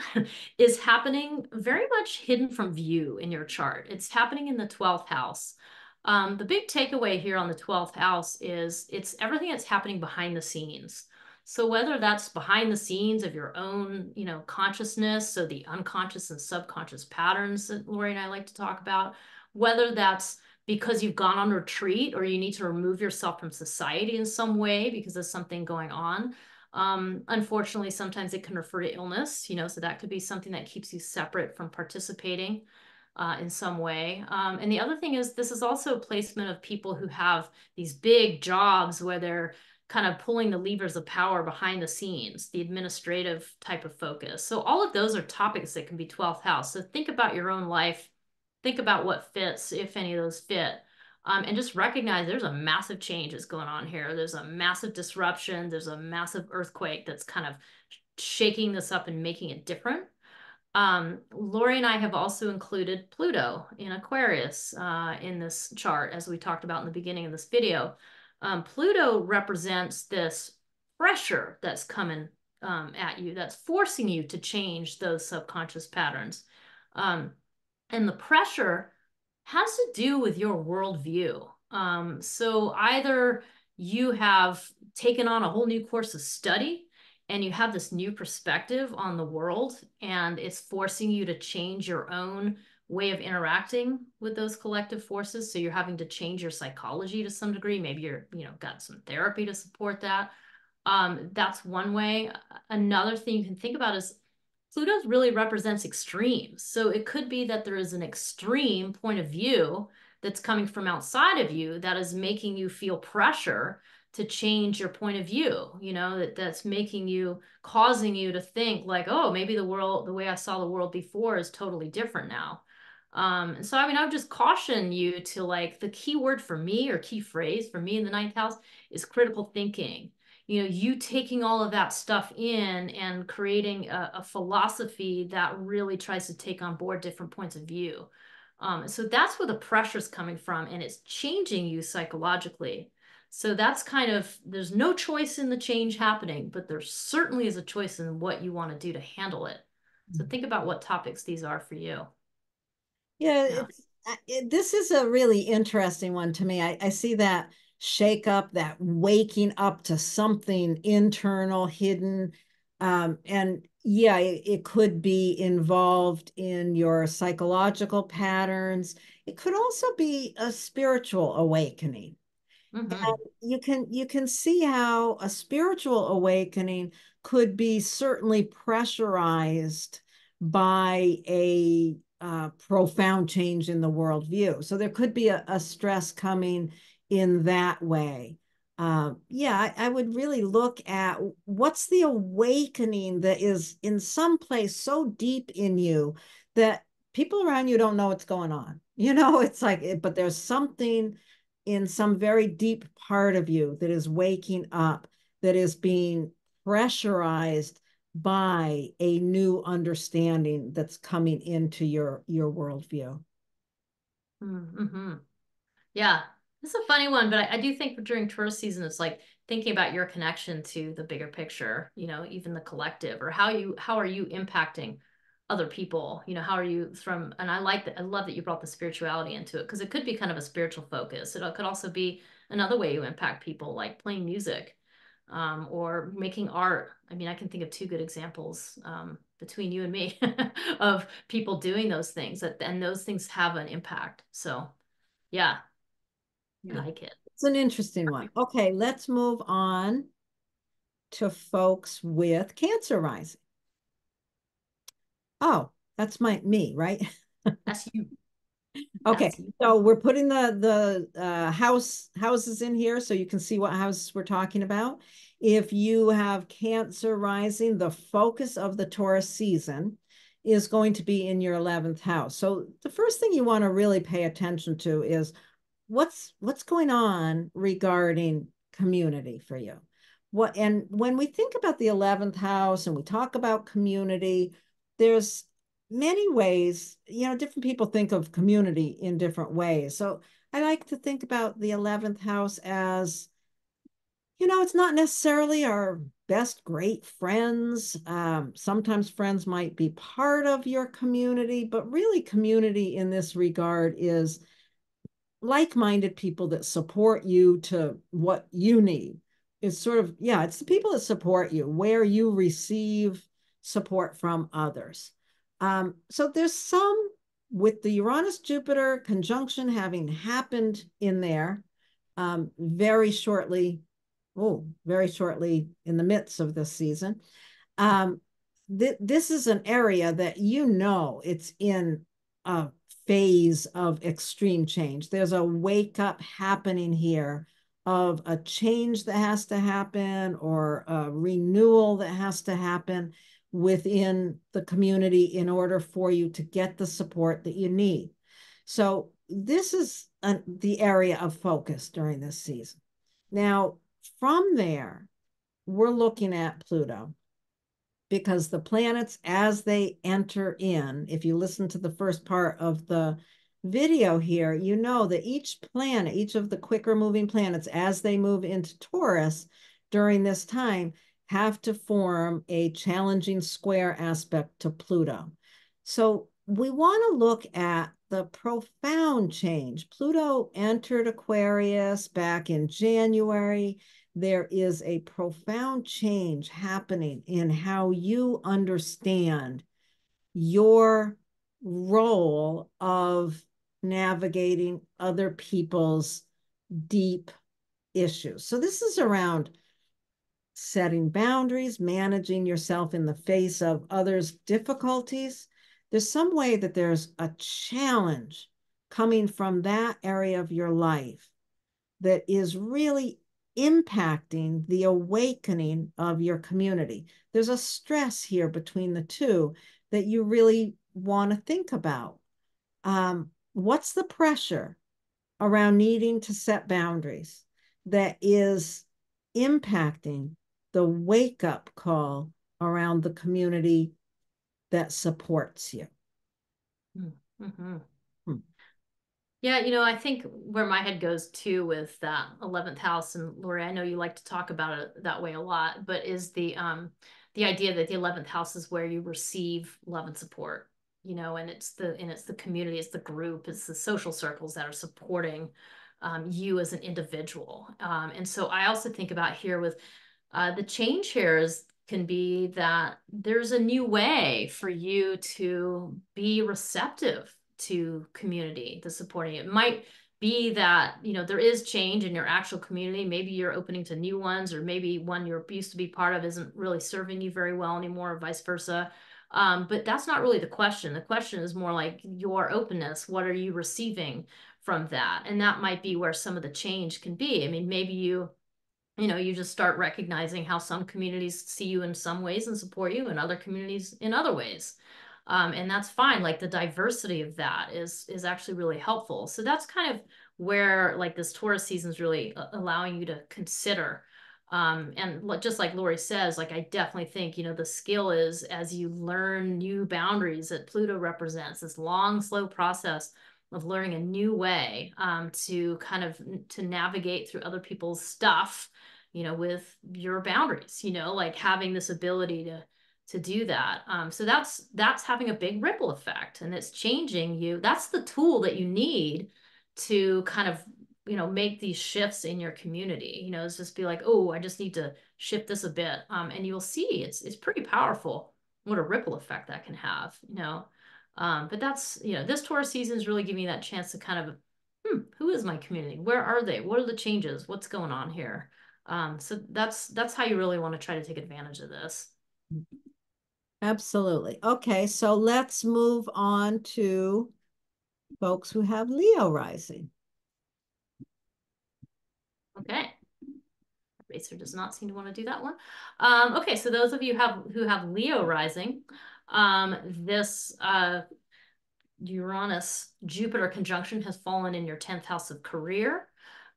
is happening very much hidden from view in your chart. It's happening in the 12th house. The big takeaway here on the 12th house is it's everything that's happening behind the scenes. So whether that's behind the scenes of your own, consciousness, so the unconscious and subconscious patterns that Laurie and I like to talk about, whether that's because you've gone on retreat or you need to remove yourself from society in some way because there's something going on. Unfortunately, sometimes it can refer to illness, so that could be something that keeps you separate from participating in some way. And the other thing is this is also a placement of people who have these big jobs where they're kind of pulling the levers of power behind the scenes, the administrative type of focus. So all of those are topics that can be 12th house. So think about your own life. Think about what fits, if any of those fit. And just recognize there's a massive change that's going on here. There's a massive disruption. There's a massive earthquake that's kind of shaking this up and making it different. Laurie and I have also included Pluto in Aquarius in this chart, as we talked about in the beginning of this video. Pluto represents this pressure that's coming at you, that's forcing you to change those subconscious patterns. Um, and the pressure has to do with your worldview. So either you have taken on a whole new course of study and you have this new perspective on the world, and it's forcing you to change your own way of interacting with those collective forces. So you're having to change your psychology to some degree. Maybe you're, got some therapy to support that. That's one way. Another thing you can think about is Pluto really represents extremes. So it could be that there is an extreme point of view that's coming from outside of you that is making you feel pressure to change your point of view, that's making you, causing you to think like, oh, maybe the world, the way I saw the world before is totally different now. And so, I mean, I would just caution you to, like, the key word for me, or key phrase for me in the ninth house, is critical thinking. You taking all of that stuff in and creating a philosophy that really tries to take on board different points of view. So that's where the pressure's coming from, and it's changing you psychologically. So that's kind of, there's no choice in the change happening, but there certainly is a choice in what you want to do to handle it. So think about what topics these are for you.
Yeah,
Yeah.
this is a really interesting one to me. I see that shake up, that waking up to something internal, hidden. And yeah, it could be involved in your psychological patterns. It could also be a spiritual awakening. And
Mm-hmm.
you can see how a spiritual awakening could be certainly pressurized by a profound change in the worldview. So there could be a stress coming in that way. Yeah, I would really look at what's the awakening that is in some place so deep in you that people around you don't know what's going on. It's like, but there's something in some very deep part of you that is waking up, that is being pressurized by a new understanding that's coming into your worldview.
Mm-hmm. Yeah, it's a funny one, but I do think during tourist season, it's like thinking about your connection to the bigger picture, even the collective, or how are you impacting other people? How are you from, and I like that, I love that you brought the spirituality into it, because it could be kind of a spiritual focus. It could also be another way you impact people, like playing music, or making art. I mean, I can think of two good examples, between you and me of people doing those things, and those things have an impact. So, yeah. I
Yeah,
like it.
it's an interesting one. Okay, let's move on to folks with Cancer rising. Oh, that's me, right?
That's you.
Okay,
That's you.
so we're putting the houses in here so you can see what houses we're talking about. If you have Cancer rising, the focus of the Taurus season is going to be in your 11th house. So the first thing you want to really pay attention to is what's going on regarding community for you. And when we think about the 11th house and we talk about community, there's many ways, different people think of community in different ways. So I like to think about the 11th house as, it's not necessarily our best great friends. Sometimes friends might be part of your community, but really community in this regard is like-minded people that support you to what you need. It's sort of, yeah, it's the people that support you, where you receive support from others. So there's some, with the Uranus Jupiter conjunction having happened in there very shortly, very shortly in the midst of this season. Um, this is an area that it's in a phase of extreme change. There's a wake up happening here of a change that has to happen, or a renewal that has to happen within the community in order for you to get the support that you need. So this is the area of focus during this season. Now, from there, we're looking at Pluto. because the planets, as they enter in, if you listen to the first part of the video here, you know that each planet, each of the quicker moving planets, as they move into Taurus during this time, have to form a challenging square aspect to Pluto. So we want to look at the profound change. Pluto entered Aquarius back in January. There is a profound change happening in how you understand your role of navigating other people's deep issues. So this is around setting boundaries, managing yourself in the face of others' difficulties. There's some way that there's a challenge coming from that area of your life that is really impacting the awakening of your community. There's a stress here between the two that you really want to think about. What's the pressure around needing to set boundaries that is impacting the wake up call around the community that supports you?
Mm-hmm.
Hmm.
Yeah, I think where my head goes too with that 11th house, and Laurie, I know you like to talk about it that way a lot, but is the idea that the 11th house is where you receive love and support, and it's the community, it's the group, it's the social circles that are supporting you as an individual. And so I also think about here with the change here can be that there's a new way for you to be receptive to community, to supporting it. It might be that, there is change in your actual community. Maybe you're opening to new ones, or maybe one you're used to be part of isn't really serving you very well anymore, or vice versa. But that's not really the question. The question is more like your openness. What are you receiving from that? And that might be where some of the change can be. I mean, maybe you just start recognizing how some communities see you in some ways and support you, and other communities in other ways. And that's fine. Like the diversity of that is actually really helpful. So that's kind of where like this Taurus season is really allowing you to consider. And just like Laurie says, like I definitely think, the skill is as you learn new boundaries that Pluto represents, this long, slow process of learning a new way to kind of to navigate through other people's stuff, with your boundaries, like having this ability to do that. So that's having a big ripple effect, and it's changing you. That's the tool that you need to kind of make these shifts in your community. It's just be like, oh, I just need to shift this a bit, and you'll see it's pretty powerful what a ripple effect that can have. But that's, this Taurus season is really giving you that chance to kind of, who is my community? Where are they? What are the changes? What's going on here? So that's how you really want to try to take advantage of this.
Absolutely. Okay, so let's move on to folks who have Leo rising.
Okay. Racer does not seem to want to do that one. Okay, so those of you who have Leo rising, this Uranus Jupiter conjunction has fallen in your 10th house of career.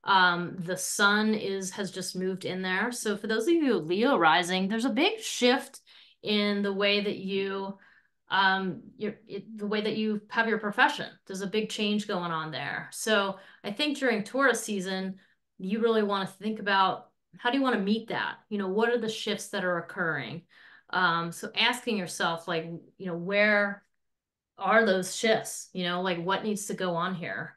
The sun has just moved in there. So for those of you Leo rising, there's a big shift in the way that the way that you have your profession. There's a big change going on there. So I think during Taurus season, you really want to think about how do you want to meet that? What are the shifts that are occurring? So asking yourself, like, where are those shifts? Like what needs to go on here?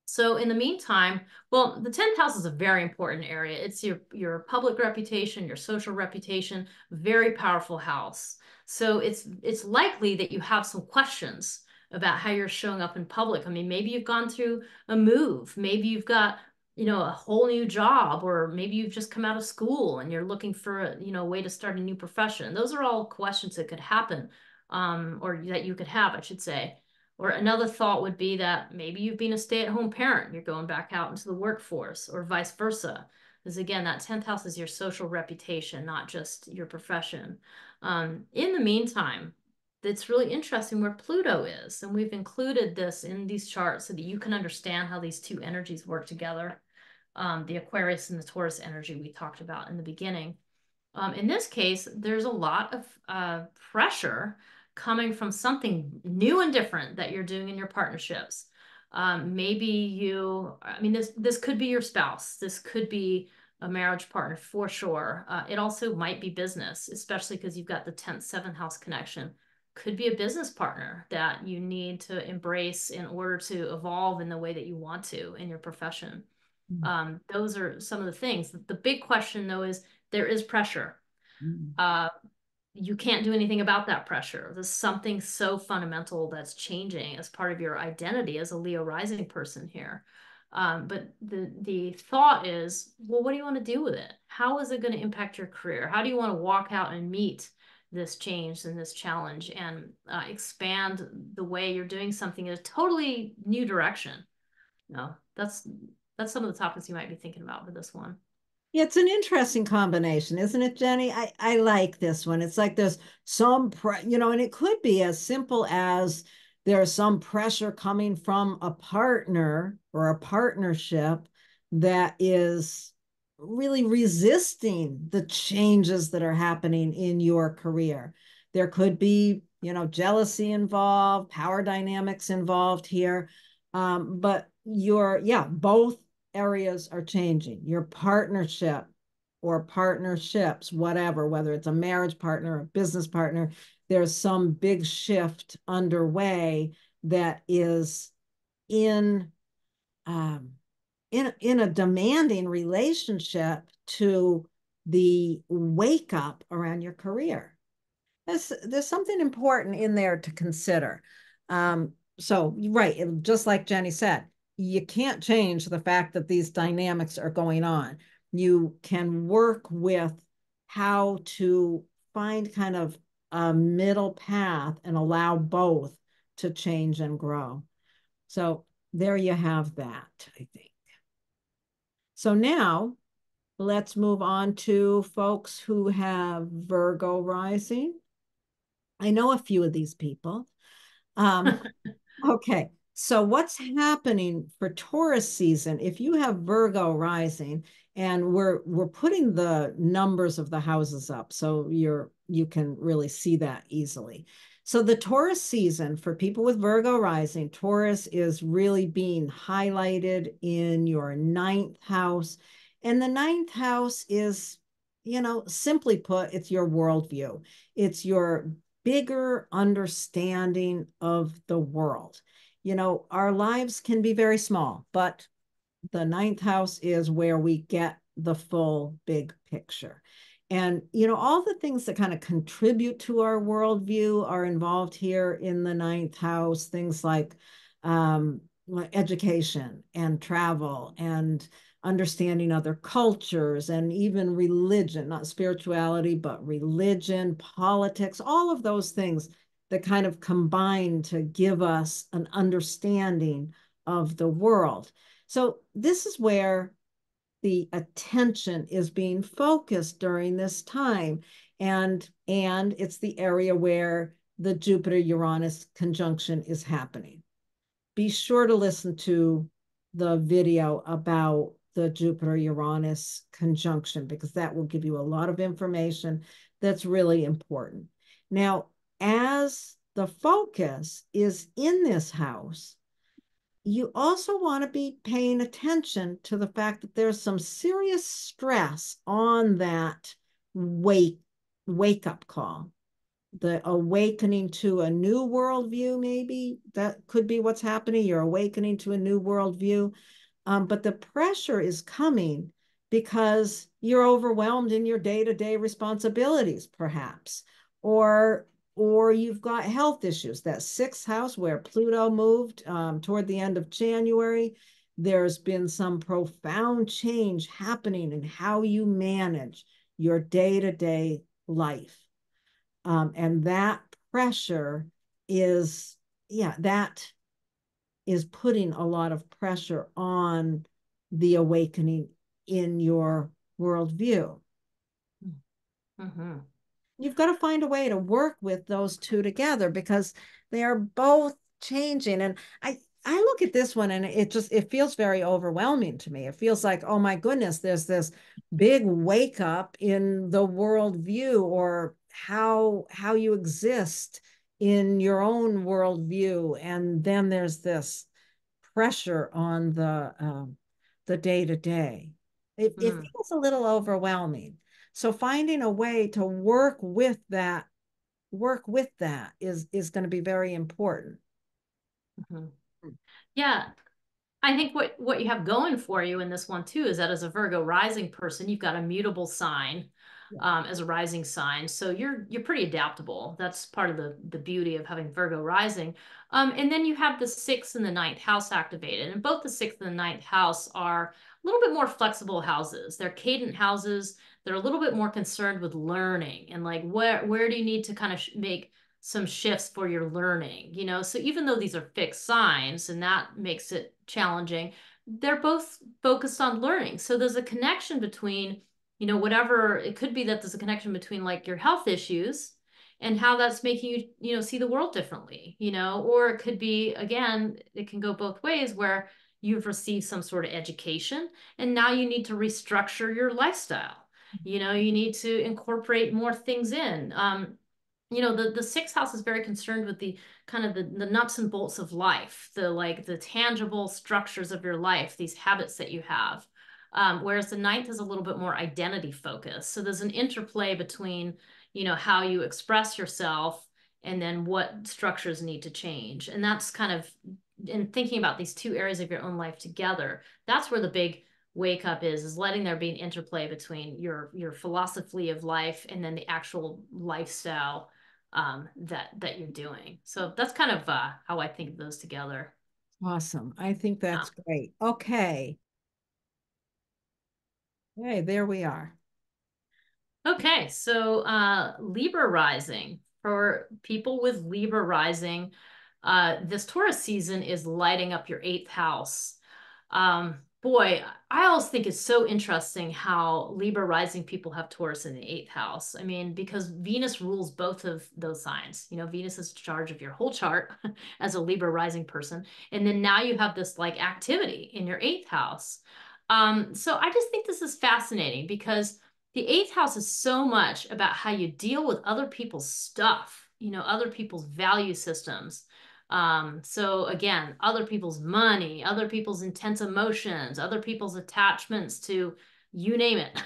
So in the meantime, well, the 10th house is a very important area. It's your public reputation, your social reputation, very powerful house. So it's likely that you have some questions about how you're showing up in public. I mean, maybe you've gone through a move, maybe you've got, a whole new job, or maybe you've just come out of school and you're looking for a way to start a new profession. Those are all questions that could happen, or that you could have, I should say. Or another thought would be that maybe you've been a stay-at-home parent, you're going back out into the workforce, or vice versa. Because again, that 10th house is your social reputation, not just your profession. In the meantime, it's really interesting where Pluto is. And we've included this in these charts so that you can understand how these two energies work together. The Aquarius and the Taurus energy we talked about in the beginning. In this case, there's a lot of pressure coming from something new and different that you're doing in your partnerships. Maybe I mean, this could be your spouse. This could be a marriage partner for sure. It also might be business, especially because you've got the 10th, 7th house connection. Could be a business partner that you need to embrace in order to evolve in the way that you want to in your profession. Those are some of the things. The big question, though, is there is pressure.
Mm.
Uh, you can't do anything about that pressure. There's something so fundamental that's changing as part of your identity as a Leo rising person here. But the thought is, well, what do you want to do with it? How is it going to impact your career? How do you want to walk out and meet this change and this challenge and expand the way you're doing something in a totally new direction? No, that's some of the topics you might be thinking about with this one.
Yeah, it's an interesting combination, isn't it, Jenny? I like this one. It's like there's and it could be as simple as there's some pressure coming from a partner or a partnership that is really resisting the changes that are happening in your career. There could be, jealousy involved, power dynamics involved here. But both areas are changing. Your partnership or partnerships, whatever, whether it's a marriage partner or a business partner, there's some big shift underway that is in um, in a demanding relationship to the wake up around your career. There's something important in there to consider. So, right, just like Jenny said, you can't change the fact that these dynamics are going on. You can work with how to find kind of a middle path and allow both to change and grow. So there you have that, I think. So now let's move on to folks who have Virgo rising. I know a few of these people. Um, okay, so what's happening for Taurus season? If you have Virgo rising, and we're putting the numbers of the houses up, so you can really see that easily. So the Taurus season for people with Virgo rising, Taurus is really being highlighted in your ninth house, and the ninth house is, simply put, it's your worldview. It's your bigger understanding of the world. Our lives can be very small, but the ninth house is where we get the full big picture. And, all the things that kind of contribute to our worldview are involved here in the ninth house, things um, like education and travel and understanding other cultures and even religion, not spirituality, but religion, politics, all of those things that kind of combine to give us an understanding of the world. So this is where the attention is being focused during this time. And it's the area where the Jupiter-Uranus conjunction is happening. Be sure to listen to the video about the Jupiter-Uranus conjunction because that will give you a lot of information that's really important. Now, as the focus is in this house, you also want to be paying attention to the fact that there's some serious stress on that wake up call, the awakening to a new worldview. Maybe that could be what's happening. You're awakening to a new worldview. But the pressure is coming because you're overwhelmed in your day-to-day responsibilities, perhaps, or or you've got health issues. That sixth house where Pluto moved toward the end of January, there's been some profound change happening in how you manage your day-to-day life. And that pressure is, that is putting a lot of pressure on the awakening in your worldview.
Mm-hmm.
You've got to find a way to work with those two together because they are both changing. And I look at this one and it feels very overwhelming to me. It feels like, oh my goodness, there's this big wake up in the world view, or how you exist in your own worldview. And then there's this pressure on the day to day. It
Mm,
feels a little overwhelming. So finding a way to work with that is going to be very important.
mhm. Yeah, I think what you have going for you in this one too is that as a Virgo rising person, you've got a mutable sign as a rising sign, so you're pretty adaptable. That's part of the beauty of having Virgo rising. And then you have the sixth and the ninth house activated, and both the sixth and the ninth house are a little bit more flexible houses. They're cadent houses. They're a little bit more concerned with learning and like where do you need to kind of make some shifts for your learning, you know? So even though these are fixed signs and that makes it challenging, they're both focused on learning. So there's a connection between, you know, whatever it could be, that there's a connection between like your health issues and how that's making you, you know, see the world differently, you know, or it could be, again, it can go both ways where you've received some sort of education and now you need to restructure your lifestyle. You know, you need to incorporate more things in. You know, the sixth house is very concerned with the kind of the nuts and bolts of life, the like the tangible structures of your life, these habits that you have. Whereas the ninth is a little bit more identity focused. So there's an interplay between, you know, how you express yourself and then what structures need to change. And that's kind of in thinking about these two areas of your own life together, that's where the big wake up is letting there be an interplay between your philosophy of life and then the actual lifestyle that you're doing. So that's kind of how I think of those together.
Awesome. I think
Yeah.
that's great. Okay. Hey, there we are.
Okay, so Libra rising. For people with Libra rising, this Taurus season is lighting up your eighth house. Boy, I always think it's so interesting how Libra rising people have Taurus in the eighth house. I mean, because Venus rules both of those signs. You know, Venus is in charge of your whole chart as a Libra rising person. And then now you have this like activity in your eighth house. So I just think this is fascinating because the eighth house is so much about how you deal with other people's stuff, you know, other people's value systems. So again, other people's money, other people's intense emotions, other people's attachments to you name it,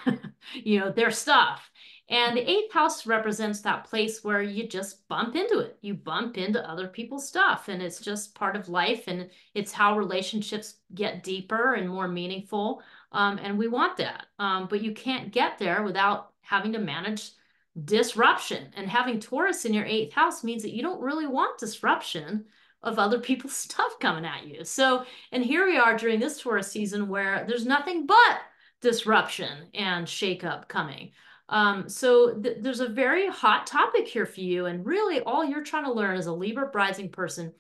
you know, their stuff. And the eighth house represents that place where you just bump into it. You bump into other people's stuff, and it's just part of life, and it's how relationships get deeper and more meaningful. And we want that. But you can't get there without having to manage disruption. And having Taurus in your eighth house means that you don't really want disruption of other people's stuff coming at you. So, and here we are during this Taurus season where there's nothing but disruption and shakeup coming. So there's a very hot topic here for you. And really all you're trying to learn as a Libra rising person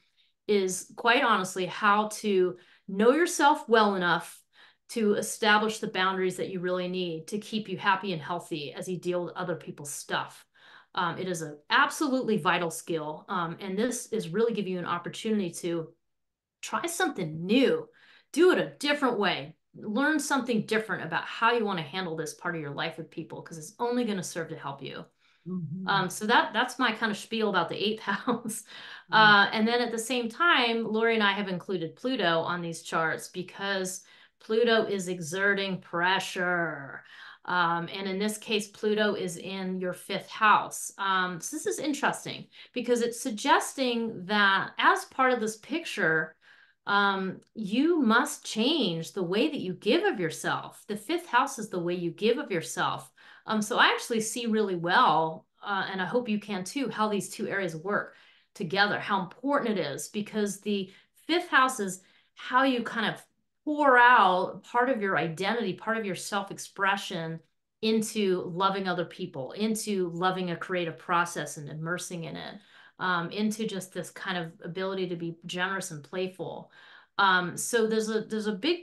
is quite honestly how to know yourself well enough to establish the boundaries that you really need to keep you happy and healthy as you deal with other people's stuff. It is an absolutely vital skill. And this is really giving you an opportunity to try something new, do it a different way, learn something different about how you want to handle this part of your life with people, because it's only going to serve to help you.
Mhm.
So that's my kind of spiel about the eighth house.
Mm.
And then at the same time, Laurie and I have included Pluto on these charts because Pluto is exerting pressure. And in this case, Pluto is in your fifth house. So this is interesting because it's suggesting that as part of this picture, you must change the way that you give of yourself. The fifth house is the way you give of yourself. So I actually see really well, and I hope you can too, how these two areas work together, how important it is, because the fifth house is how you kind of pour out part of your identity, part of your self-expression into loving other people, into loving a creative process and immersing in it, into just this kind of ability to be generous and playful. So there's a big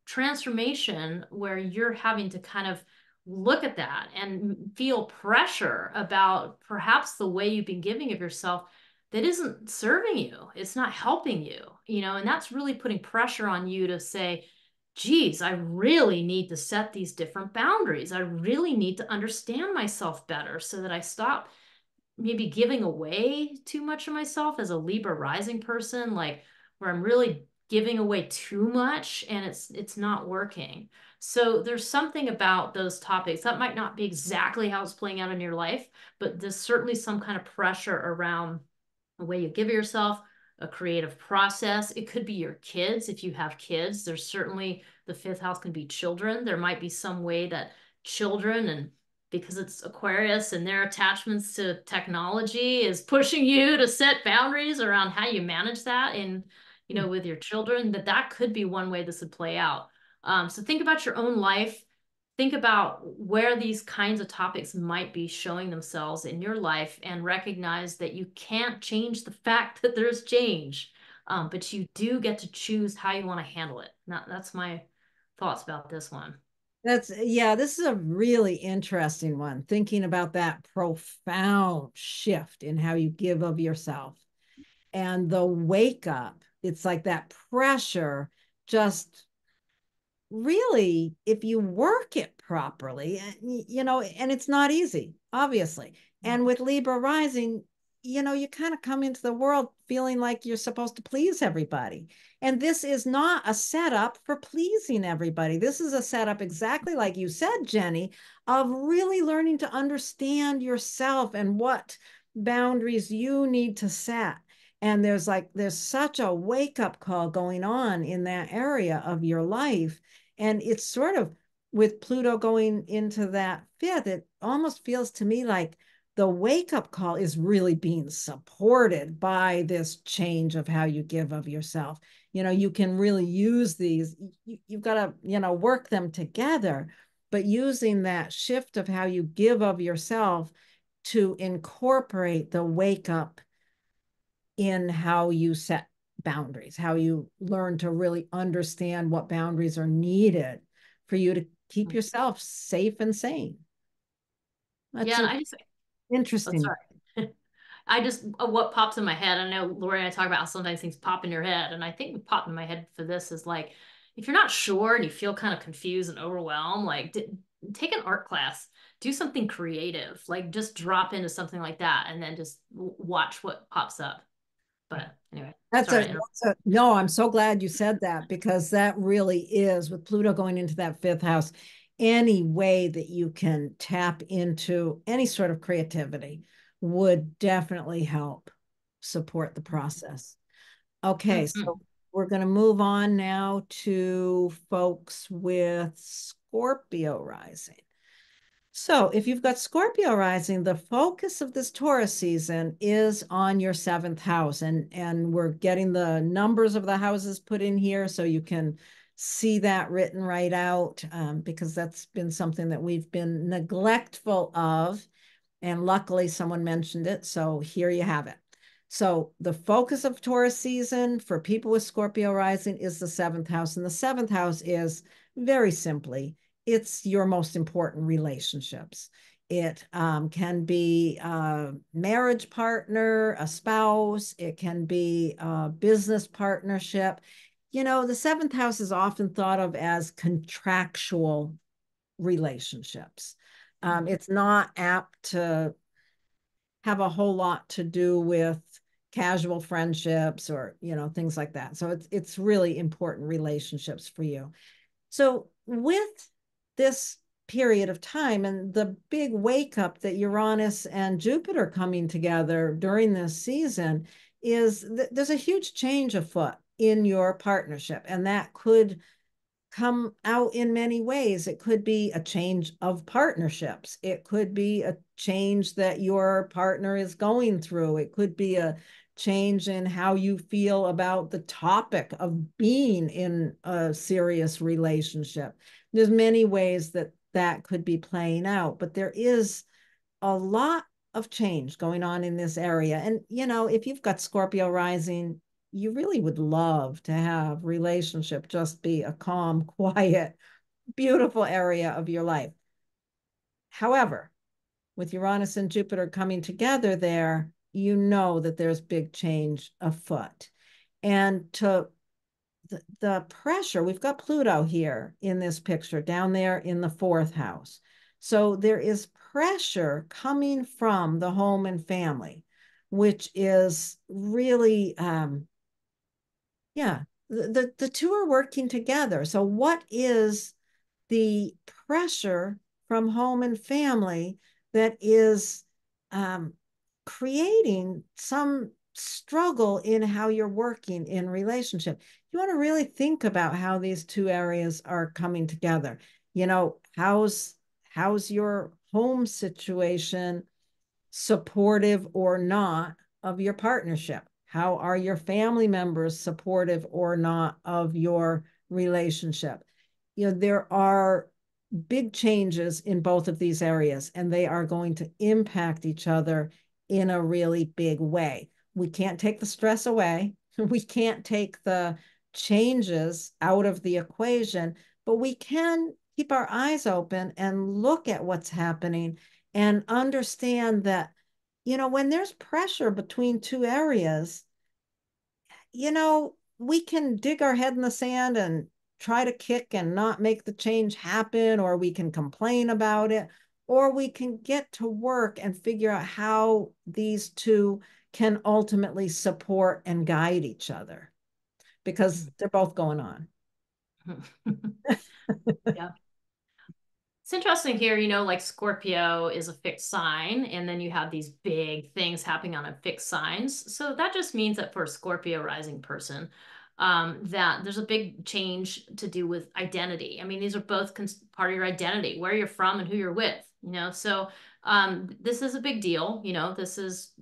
transformation where you're having to kind of look at that and feel pressure about perhaps the way you've been giving of yourself that isn't serving you. It's not helping you, and that's really putting pressure on you to say, geez, I really need to set these different boundaries. I really need to understand myself better so that I stop maybe giving away too much of myself as a Libra rising person, like where I'm really giving away too much and it's not working. So there's something about those topics that might not be exactly how it's playing out in your life, but there's certainly some kind of pressure around the way you give yourself, a creative process. It could be your kids. If you have kids, there's certainly the fifth house can be children. There might be some way that children, and because it's Aquarius and their attachments to technology, is pushing you to set boundaries around how you manage that and with your children, that could be one way this would play out. So think about your own life. Think about where these kinds of topics might be showing themselves in your life and recognize that you can't change the fact that there's change, but you do get to choose how you want to handle it. That's my thoughts about this one.
Yeah, this is a really interesting one, thinking about that profound shift in how you give of yourself and the wake up. It's like that pressure just really, if you work it properly, and it's not easy, obviously. And with Libra rising, you kind of come into the world feeling like you're supposed to please everybody. And this is not a setup for pleasing everybody. This is a setup, exactly like you said, Jennie, of really learning to understand yourself and what boundaries you need to set. And there's such a wake up call going on in that area of your life. And it's sort of, with Pluto going into that fifth, it almost feels to me like the wake up call is really being supported by this change of how you give of yourself. You can really use these, you've got to, work them together, but using that shift of how you give of yourself to incorporate the wake up in how you set boundaries, how you learn to really understand what boundaries are needed for you to keep yourself safe and sane. That's
Yeah,
an
and I just, oh,
interesting.
sorry. I just, what pops in my head, I know Lori and I talk about how sometimes things pop in your head, and I think what popped in my head for this is like, if you're not sure and you feel kind of confused and overwhelmed, like take an art class, do something creative, like just drop into something like that, and then just watch what pops up. But anyway, sorry to interrupt.
No, I'm so glad you said that, because that really is, with Pluto going into that fifth house, any way that you can tap into any sort of creativity would definitely help support the process. Okay, so
Mhm.
we're going to move on now to folks with Scorpio rising. So if you've got Scorpio rising, the focus of this Taurus season is on your seventh house. And we're getting the numbers of the houses put in here so you can see that written right out, because that's been something that we've been neglectful of. And luckily someone mentioned it. So here you have it. So the focus of Taurus season for people with Scorpio rising is the seventh house. And the seventh house is, very simply, it's your most important relationships. It can be a marriage partner, a spouse. It can be a business partnership. The seventh house is often thought of as contractual relationships. It's not apt to have a whole lot to do with casual friendships or things like that. So it's really important relationships for you. So with this period of time and the big wake up that Uranus and Jupiter coming together during this season, is there's a huge change afoot in your partnership, and that could come out in many ways. It could be a change of partnerships. It could be a change that your partner is going through. It could be a change in how you feel about the topic of being in a serious relationship. There's many ways that that could be playing out, but there is a lot of change going on in this area. And, if you've got Scorpio rising, you really would love to have relationship just be a calm, quiet, beautiful area of your life. However, with Uranus and Jupiter coming together there, you know that there's big change afoot. And to the pressure, we've got Pluto here in this picture, down there in the fourth house. So there is pressure coming from the home and family, which is really, yeah, the two are working together. So what is the pressure from home and family that is um, creating some struggle in how you're working in relationship? You want to really think about how these two areas are coming together. You know, how's your home situation supportive or not of your partnership? How are your family members supportive or not of your relationship? You know, there are big changes in both of these areas, and they are going to impact each other in a really big way. We can't take the stress away. We can't take the changes out of the equation, but we can keep our eyes open and look at what's happening and understand that, you know, when there's pressure between two areas, you know, we can dig our head in the sand and try to kick and not make the change happen, or we can complain about it, or we can get to work and figure out how these two can ultimately support and guide each other because they're both going on.
Yeah. It's interesting here, you know, like Scorpio is a fixed sign, and then you have these big things happening on a fixed signs. So that just means that for a Scorpio rising person, that there's a big change to do with identity. I mean, these are both part of your identity, where you're from and who you're with, you know. So this is a big deal, you know. There's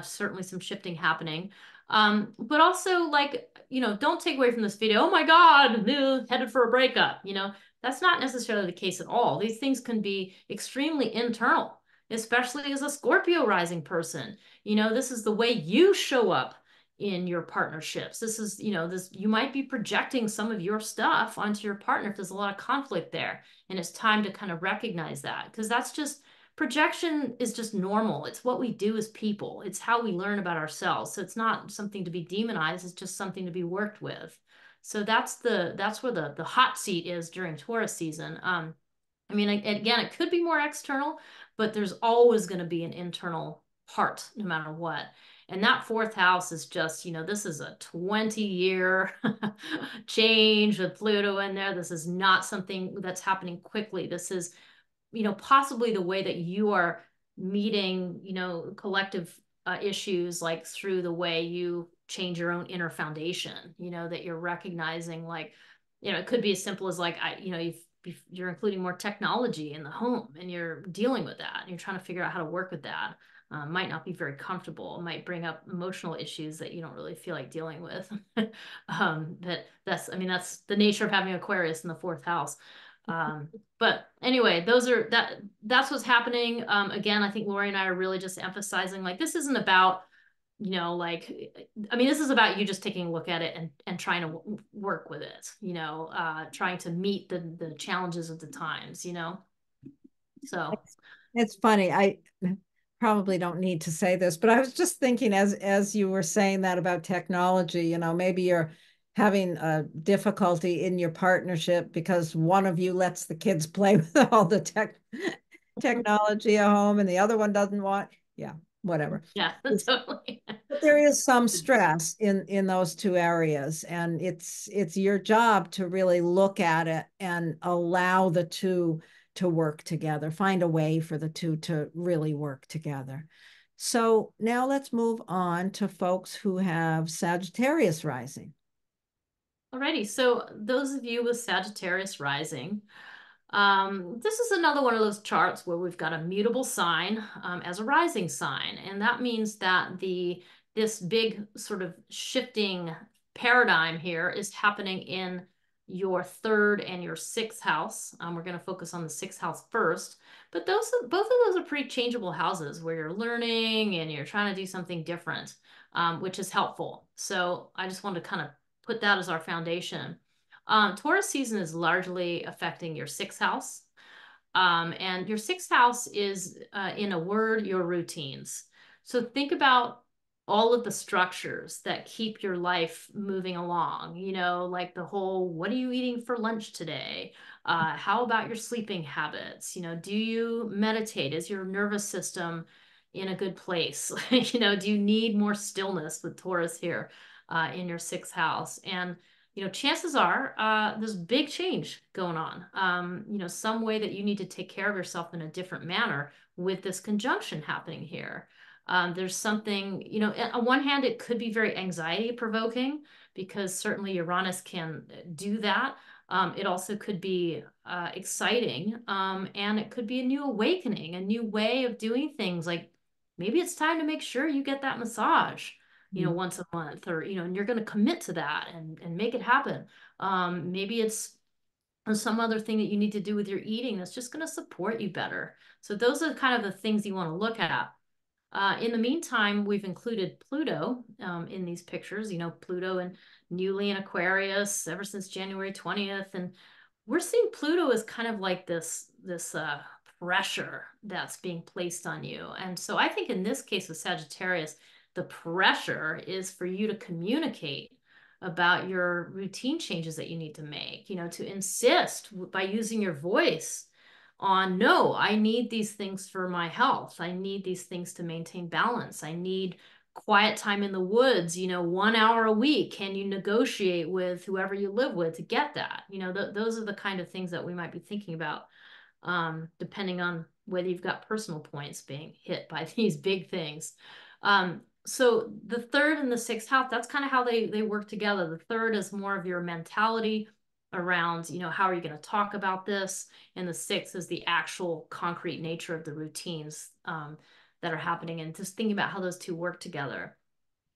certainly some shifting happening. But also like, you know, don't take away from this video, oh my God, headed for a breakup, you know. That's not necessarily the case at all. These things can be extremely internal, especially as a Scorpio rising person. You know, this is the way you show up in your partnerships. This is, you know, this you might be projecting some of your stuff onto your partner if there's a lot of conflict there. And it's time to kind of recognize that, because that's just projection is just normal. It's what we do as people. It's how we learn about ourselves. So it's not something to be demonized, it's just something to be worked with. So that's where the hot seat is during Taurus season. I mean, again, it could be more external, but there's always going to be an internal part, no matter what. And that fourth house is just, you know, this is a 20-year change with Pluto in there. This is not something that's happening quickly. This is, you know, possibly the way that you are meeting, you know, collective issues, like through the way you change your own inner foundation, you know, that you're recognizing, like, you know, it could be as simple as like, you know, you're including more technology in the home and you're dealing with that and you're trying to figure out how to work with that. Might not be very comfortable. It might bring up emotional issues that you don't really feel like dealing with. I mean, that's the nature of having Aquarius in the fourth house. But anyway, that's what's happening. Again, I think Laurie and I are really just emphasizing, like, this isn't about, you know, like, I mean, this is about you just taking a look at it and trying to work with it, you know, trying to meet the challenges of the times, you know. So
It's funny. I probably don't need to say this, but I was just thinking as you were saying that about technology, you know, maybe you're having a difficulty in your partnership because one of you lets the kids play with all the technology at home and the other one doesn't want. Yeah, whatever.
yeah,
It's,
totally.
but there is some stress in those two areas, and it's your job to really look at it and allow the two to work together, find a way for the two to really work together. So now let's move on to folks who have Sagittarius rising.
Alrighty, so those of you with Sagittarius rising, this is another one of those charts where we've got a mutable sign as a rising sign, and that means that this big sort of shifting paradigm here is happening in your third and your sixth house. We're going to focus on the sixth house first, but both of those are pretty changeable houses where you're learning and you're trying to do something different, which is helpful. So I just want to kind of put that as our foundation. Taurus season is largely affecting your sixth house. And your sixth house is, in a word, your routines. So think about all of the structures that keep your life moving along, like the whole, what are you eating for lunch today? How about your sleeping habits? Do you meditate? Is your nervous system in a good place? Do you need more stillness with Taurus here in your sixth house? And chances are there's big change going on. Some way that you need to take care of yourself in a different manner with this conjunction happening here. There's something, on one hand, it could be very anxiety provoking because certainly Uranus can do that. It also could be exciting, and it could be a new awakening, a new way of doing things. Like maybe it's time to make sure you get that massage, once a month, or and you're going to commit to that and make it happen. Maybe it's some other thing that you need to do with your eating that's just going to support you better. So those are kind of the things you want to look at. In the meantime, we've included Pluto in these pictures, Pluto and newly in Aquarius ever since January 20th. And we're seeing Pluto as kind of like this pressure that's being placed on you. And so I think in this case of Sagittarius, the pressure is for you to communicate about your routine changes that you need to make, to insist by using your voice on, no, I need these things for my health. I need these things to maintain balance. I need quiet time in the woods, 1 hour a week. Can you negotiate with whoever you live with to get that? Those are the kind of things that we might be thinking about, depending on whether you've got personal points being hit by these big things. So the third and the sixth house, that's kind of how they work together. The third is more of your mentality around, how are you going to talk about this? And the sixth is the actual concrete nature of the routines that are happening, and just thinking about how those two work together.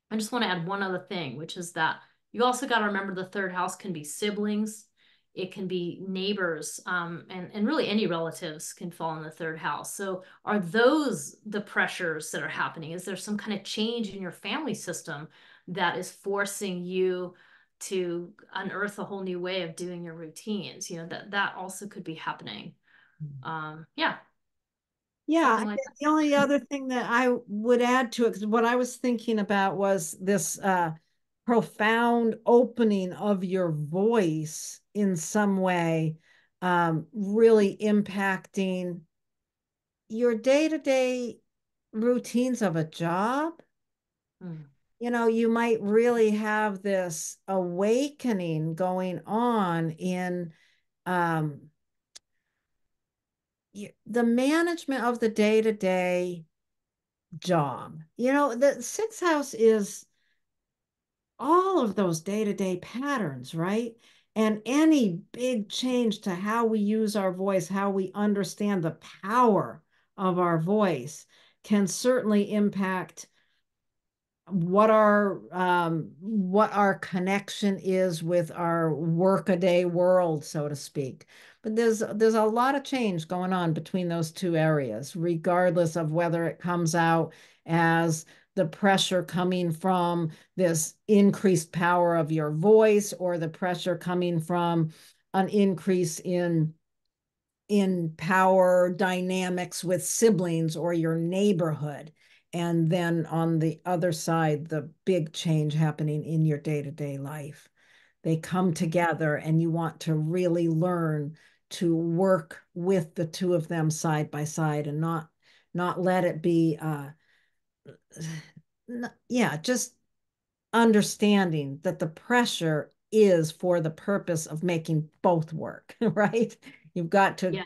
I just want to add one other thing, which is that you also got to remember the third house can be siblings, it can be neighbors, and really any relatives can fall in the third house. So are those the pressures that are happening? Is there some kind of change in your family system that is forcing you to unearth a whole new way of doing your routines? That also could be happening. Yeah,
Yeah,
something like that.
the only other thing that I would add to it, because what I was thinking about was this profound opening of your voice in some way, really impacting your day-to-day routines of a job.
Mm.
You might really have this awakening going on in um, the management of the day-to-day job. The sixth house is all of those day-to-day patterns, right? And any big change to how we use our voice, how we understand the power of our voice can certainly impact what our connection is with our workaday world, so to speak. But there's a lot of change going on between those two areas, regardless of whether it comes out as the pressure coming from this increased power of your voice or the pressure coming from an increase in power dynamics with siblings or your neighborhood. And then on the other side, the big change happening in your day-to-day life. They come together, and you want to really learn to work with the two of them side by side and not let it be yeah, just understanding that the pressure is for the purpose of making both work, right? You've got to
Yeah.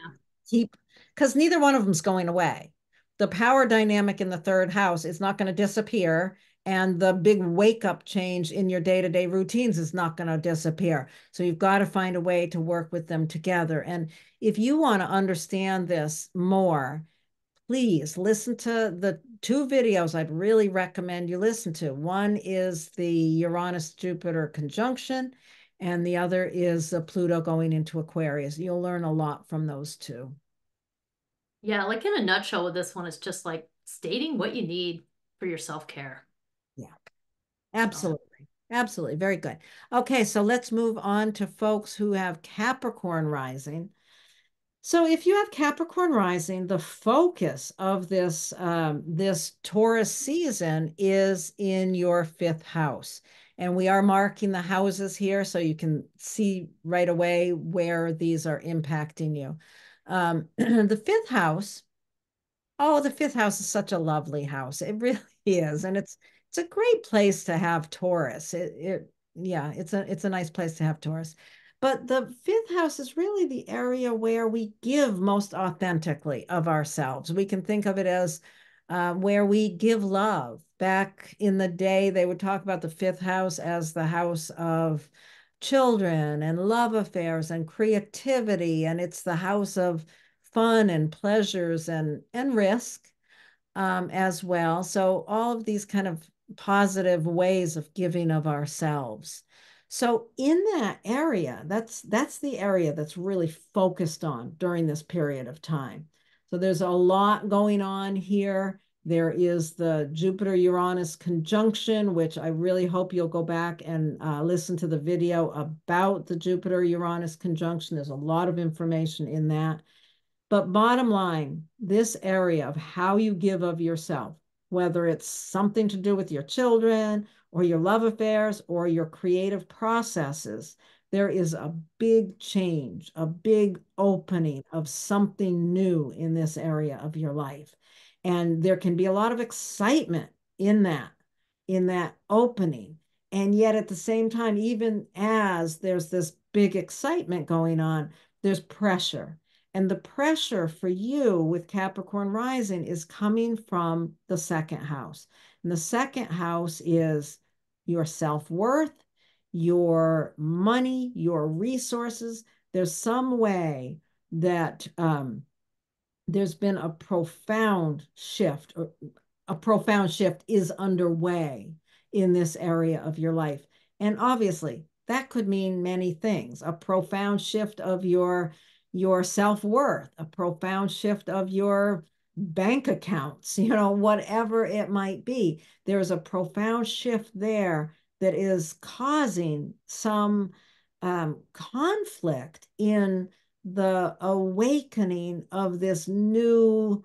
keep, because neither one of them's going away. The power dynamic in the third house is not going to disappear, and the big wake up change in your day-to-day routines is not going to disappear. So you've got to find a way to work with them together. And if you want to understand this more, please listen to the two videos I'd really recommend you listen to. One is the Uranus-Jupiter conjunction, and the other is Pluto going into Aquarius. You'll learn a lot from those two.
Yeah, like in a nutshell with this one, it's just like stating what you need for your self-care.
Yeah,
So
absolutely. Absolutely. Very good. Okay, so let's move on to folks who have Capricorn rising. So if you have Capricorn rising, the focus of this Taurus season is in your fifth house. And we are marking the houses here so you can see right away where these are impacting you. The fifth house, oh, the fifth house is such a lovely house. It really is. And it's a great place to have Taurus. Yeah, it's a nice place to have Taurus. But the fifth house is really the area where we give most authentically of ourselves. We can think of it as where we give love. Back in the day, they would talk about the fifth house as the house of children and love affairs and creativity. And it's the house of fun and pleasures and risk as well. So all of these kind of positive ways of giving of ourselves. So in that area, that's the area that's really focused on during this period of time. So there's a lot going on here. There is the Jupiter-Uranus conjunction, which I really hope you'll go back and listen to the video about the Jupiter-Uranus conjunction. There's a lot of information in that. But bottom line, this area of how you give of yourself, whether it's something to do with your children or your love affairs or your creative processes, there is a big change, a big opening of something new in this area of your life. And there can be a lot of excitement in that opening. And yet at the same time, even as there's this big excitement going on, there's pressure. And the pressure for you with Capricorn rising is coming from the second house. And the second house is your self-worth, your money, your resources. There's some way that there's been a profound shift, or a profound shift is underway in this area of your life. And obviously, that could mean many things. A profound shift of your self-worth, a profound shift of your bank accounts, whatever it might be. There's a profound shift there that is causing some conflict in the awakening of this new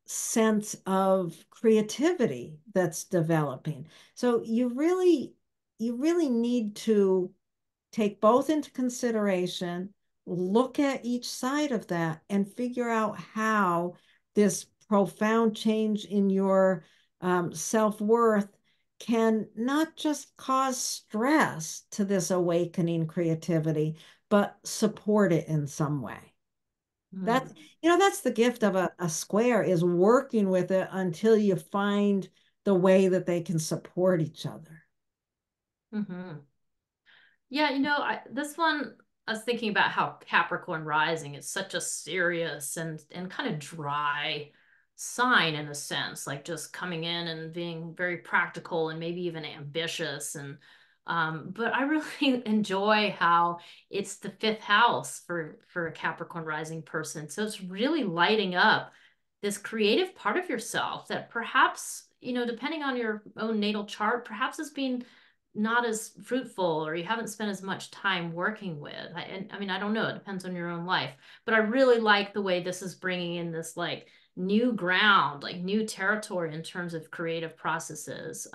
sense of creativity that's developing. So you really need to take both into consideration, look at each side of that, and figure out how this profound change in your self-worth can not just cause stress to this awakening creativity, but support it in some way.
Mm.
That's the gift of a square, is working with it until you find the way that they can support each other.
Mm-hmm. Yeah, this one, I was thinking about how Capricorn rising is such a serious and kind of dry sign in a sense, like just coming in and being very practical and maybe even ambitious. And but I really enjoy how it's the fifth house for a Capricorn rising person. So it's really lighting up this creative part of yourself that perhaps, depending on your own natal chart, perhaps is being not as fruitful or you haven't spent as much time working with. I mean, I don't know. It depends on your own life. But I really like the way this is bringing in this like new ground, like new territory in terms of creative processes.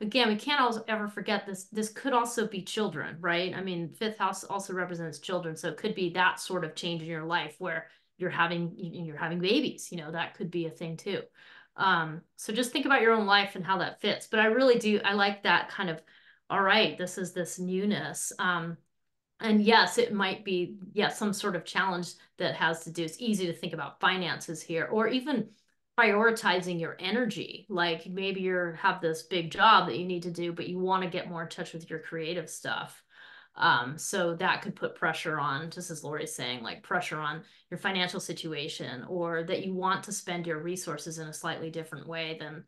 Again, we can't always ever forget this. This could also be children, right? I mean, fifth house also represents children. So it could be that sort of change in your life where you're having babies, that could be a thing too. So just think about your own life and how that fits. But I like that kind of, all right, this is this newness. And yes, it might be, some sort of challenge that has to do, it's easy to think about finances here, or even prioritizing your energy. Like maybe have this big job that you need to do, but you want to get more in touch with your creative stuff. So that could put pressure on, just as Laurie's saying, like pressure on your financial situation, or that you want to spend your resources in a slightly different way than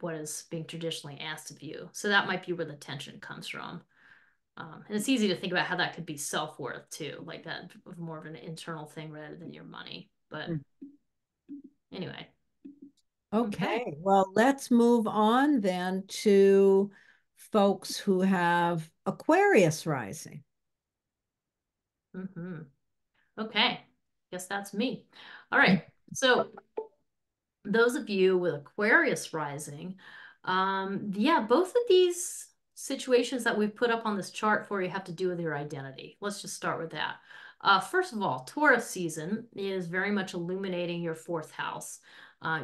what is being traditionally asked of you. So that might be where the tension comes from. And it's easy to think about how that could be self-worth too, like that more of an internal thing rather than your money. But anyway, okay.
Okay, well, let's move on then to folks who have Aquarius rising.
Mm-hmm. Okay. guess that's me. All right. So those of you with Aquarius rising, yeah, both of these situations that we've put up on this chart for you have to do with your identity. Let's just start with that. First of all, Taurus season is very much illuminating your fourth house.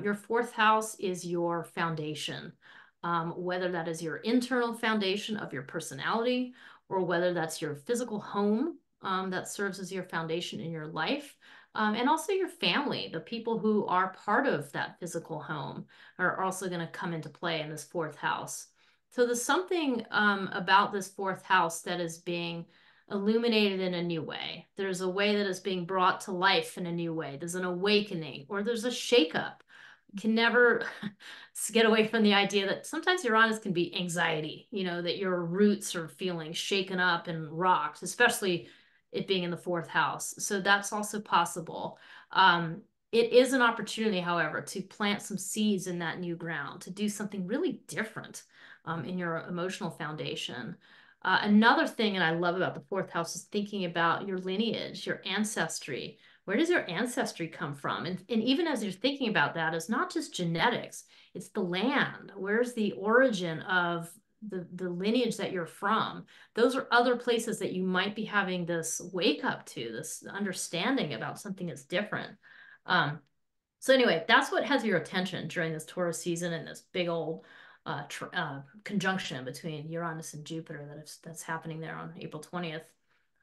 Your fourth house is your foundation, whether that is your internal foundation of your personality or whether that's your physical home that serves as your foundation in your life. And also your family, the people who are part of that physical home are also going to come into play in this fourth house. So there's something about this fourth house that is being illuminated in a new way. There's a way that is being brought to life in a new way. There's an awakening or there's a shakeup. Can never get away from the idea that sometimes Uranus can be anxiety, that your roots are feeling shaken up and rocked, especially it being in the fourth house. So that's also possible. It is an opportunity, however, to plant some seeds in that new ground, to do something really different in your emotional foundation. Another thing, and I love about the fourth house, is thinking about your lineage, your ancestry. Where does your ancestry come from? And even as you're thinking about that, it's not just genetics, it's the land. Where's the origin of the lineage that you're from? Those are other places that you might be having this wake up to, this understanding about something that's different. So anyway, that's what has your attention during this Taurus season and this big old conjunction between Uranus and Jupiter that's happening there on April 20th.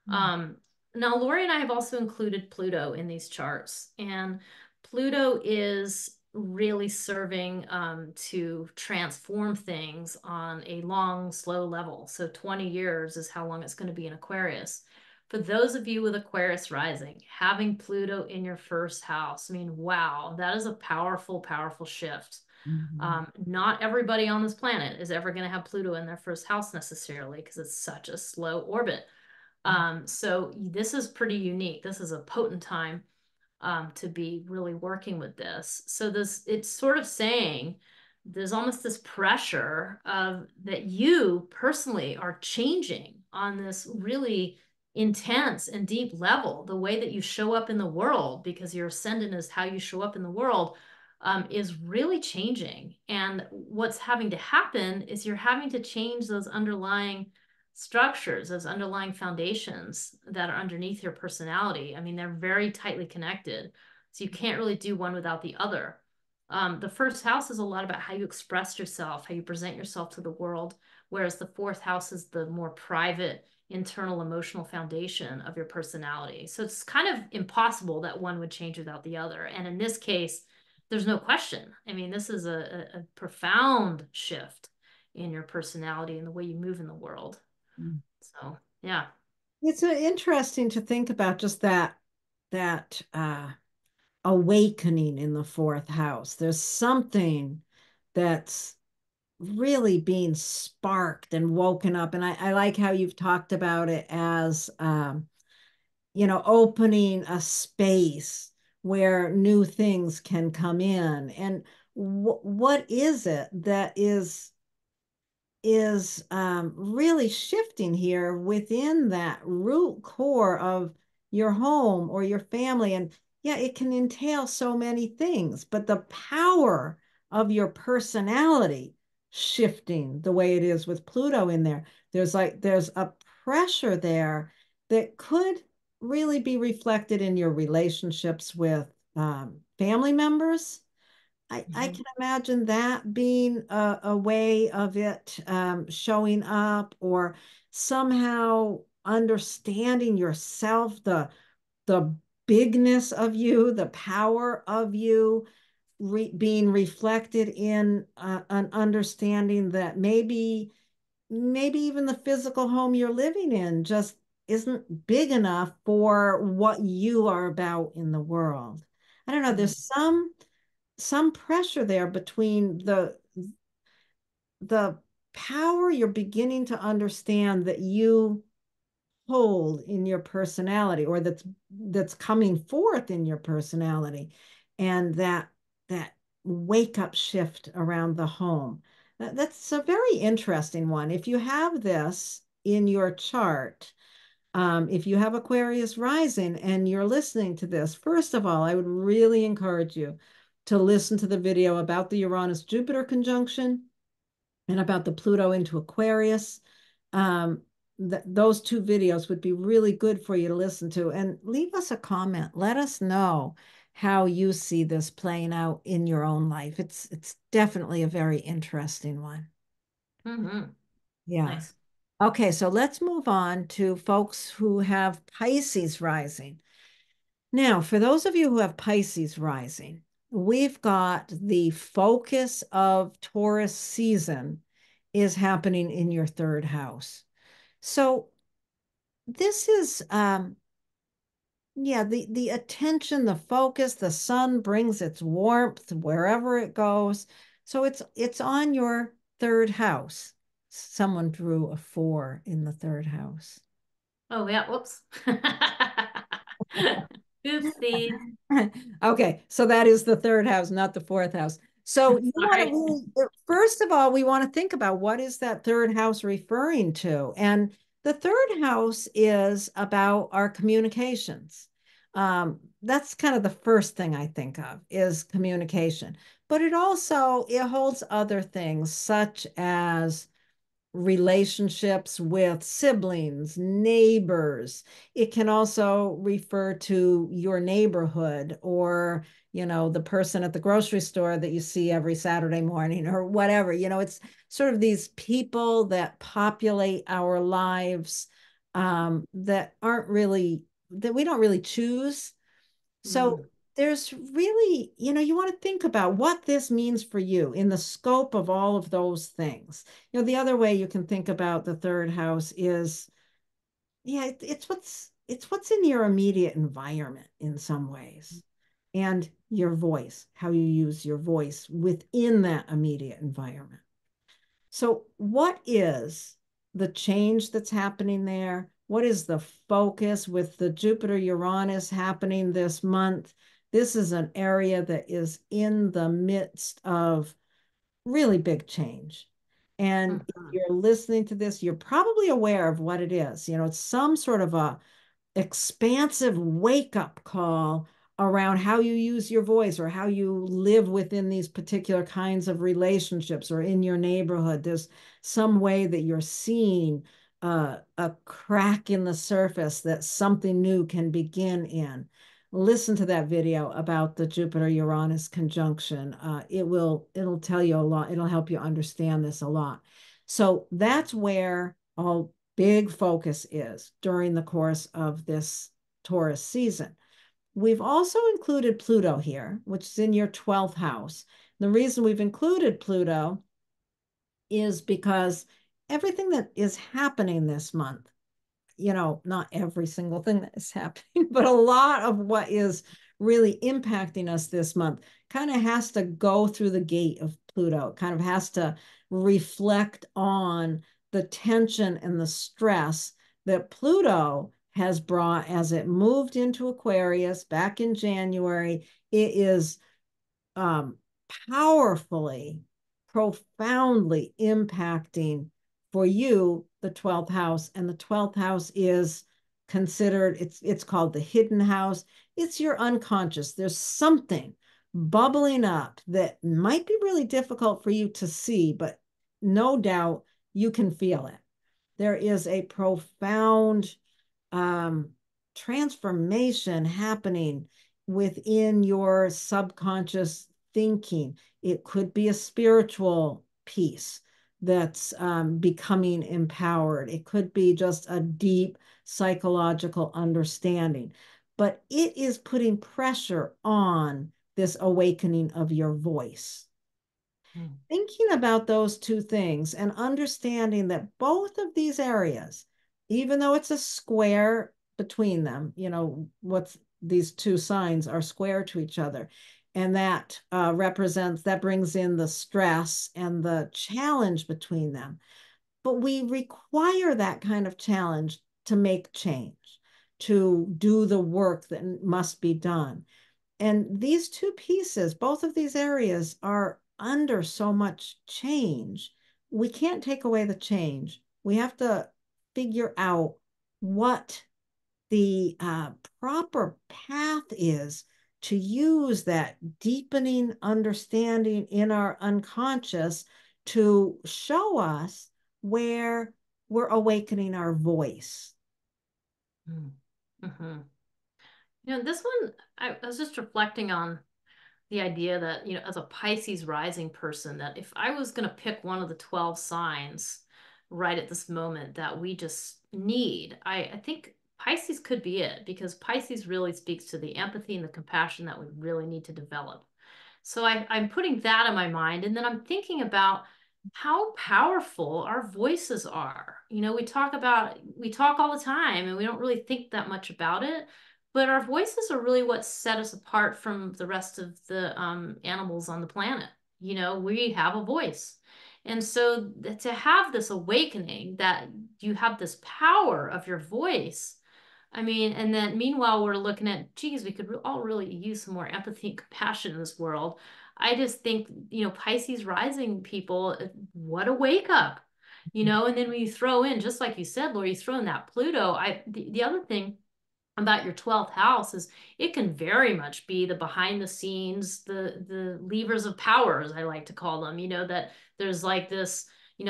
Um, Now, Laurie and I have also included Pluto in these charts, and Pluto is really serving to transform things on a long, slow level. So 20 years is how long it's going to be in Aquarius. For those of you with Aquarius rising, having Pluto in your first house, I mean, wow, that is a powerful, powerful shift. Not everybody on this planet is ever going to have Pluto in their first house necessarily because it's such a slow orbit. So this is pretty unique. This is a potent time to be really working with this. So it's sort of saying there's almost this pressure of that you personally are changing on this really intense and deep level. The way that you show up in the world, because your ascendant is how you show up in the world, is really changing. And what's having to happen is you're having to change those underlying structures, those underlying foundations that are underneath your personality. I mean, they're very tightly connected. So you can't really do one without the other. The first house is a lot about how you express yourself, how you present yourself to the world, whereas the fourth house is the more private, internal, emotional foundation of your personality. So it's kind of impossible that one would change without the other. And in this case, there's no question. I mean, this is a profound shift in your personality and the way you move in the world. So yeah.
It's interesting to think about just that awakening in the fourth house. There's something that's really being sparked and woken up. And I like how you've talked about it as opening a space where new things can come in. And what is it that is really shifting here within that root core of your home or your family? And yeah, it can entail so many things, but the power of your personality shifting the way it is with Pluto in there, there's a pressure there that could really be reflected in your relationships with family members. I can imagine that being a way of it showing up, or somehow understanding yourself, the bigness of you, the power of you, being reflected in an understanding that maybe even the physical home you're living in just isn't big enough for what you are about in the world. I don't know, there's some pressure there between the power you're beginning to understand that you hold in your personality, or that's coming forth in your personality, and that wake up shift around the home. That's a very interesting one. If you have this in your chart, If you have Aquarius rising and you're listening to this, first of all, I would really encourage you to listen to the video about the Uranus-Jupiter conjunction and about the Pluto into Aquarius. Um, those two videos would be really good for you to listen to. And leave us a comment. Let us know how you see this playing out in your own life. It's definitely a very interesting one.
Mm-hmm.
Yeah.
Nice.
Okay, so let's move on to folks who have Pisces rising. Now, for those of you who have Pisces rising, we've got the focus of Taurus season is happening in your third house. So this is yeah, the attention, the focus, the sun brings its warmth wherever it goes. So it's on your third house. Someone drew a 4 in the third house.
Oh yeah, whoops. Oopsies.
Okay, so that is the third house, not the fourth house. So you want to
Sorry.
really, first of all, we want to think about what is that third house referring to? And the third house is about our communications. That's kind of the first thing I think of is communication. But it holds other things such as relationships with siblings, neighbors. It can also refer to your neighborhood or, the person at the grocery store that you see every Saturday morning or whatever. It's sort of these people that populate our lives that we don't really choose. So
Mm.
there's really, you want to think about what this means for you in the scope of all of those things. The other way you can think about the third house is, yeah, it's what's in your immediate environment in some ways, and your voice, how you use your voice within that immediate environment. So, what is the change that's happening there? What is the focus with the Jupiter Uranus happening this month? This is an area that is in the midst of really big change. And if
Mhm.
you're listening to this, you're probably aware of what it is. It's some sort of a expansive wake up call around how you use your voice or how you live within these particular kinds of relationships or in your neighborhood. There's some way that you're seeing a crack in the surface that something new can begin in. Listen to that video about the Jupiter Uranus conjunction. It'll tell you a lot. It'll help you understand this a lot. So that's where all big focus is during the course of this Taurus season. We've also included Pluto here, which is in your 12th house. The reason we've included Pluto is because everything that is happening this month, not every single thing that is happening, but a lot of what is really impacting us this month kind of has to go through the gate of Pluto. It kind of has to reflect on the tension and the stress that Pluto has brought as it moved into Aquarius back in January. It is um, powerfully, profoundly impacting for you the 12th house. And the 12th house is considered, it's called the hidden house. It's your unconscious. There's something bubbling up that might be really difficult for you to see, but no doubt you can feel it. There is a profound um, transformation happening within your subconscious thinking. It could be a spiritual piece that's becoming empowered. It could be just a deep psychological understanding, but it is putting pressure on this awakening of your voice.
Mm.
Thinking about those two things and understanding that both of these areas, even though it's a square between them, what's these two signs are square to each other. And that that brings in the stress and the challenge between them. But we require that kind of challenge to make change, to do the work that must be done. And these two pieces, both of these areas are under so much change. We can't take away the change. We have to figure out what the proper path is to use that deepening understanding in our unconscious to show us where we're awakening our voice.
Mm-hmm. This one, I was just reflecting on the idea that, as a Pisces rising person, that if I was going to pick one of the 12 signs right at this moment that we just need, I think Pisces could be it, because Pisces really speaks to the empathy and the compassion that we really need to develop. So I'm putting that in my mind. And then I'm thinking about how powerful our voices are. We talk all the time and we don't really think that much about it. But our voices are really what set us apart from the rest of the animals on the planet. We have a voice. And so to have this awakening that you have this power of your voice, I mean, and then meanwhile, we're looking at, geez, we could all really use some more empathy and compassion in this world. I just think, Pisces rising people, what a wake up, and then when you throw in, just like you said, Laura, you throw in that Pluto. The other thing about your 12th house is it can very much be the behind the scenes, the levers of power, as I like to call them, that there's like this,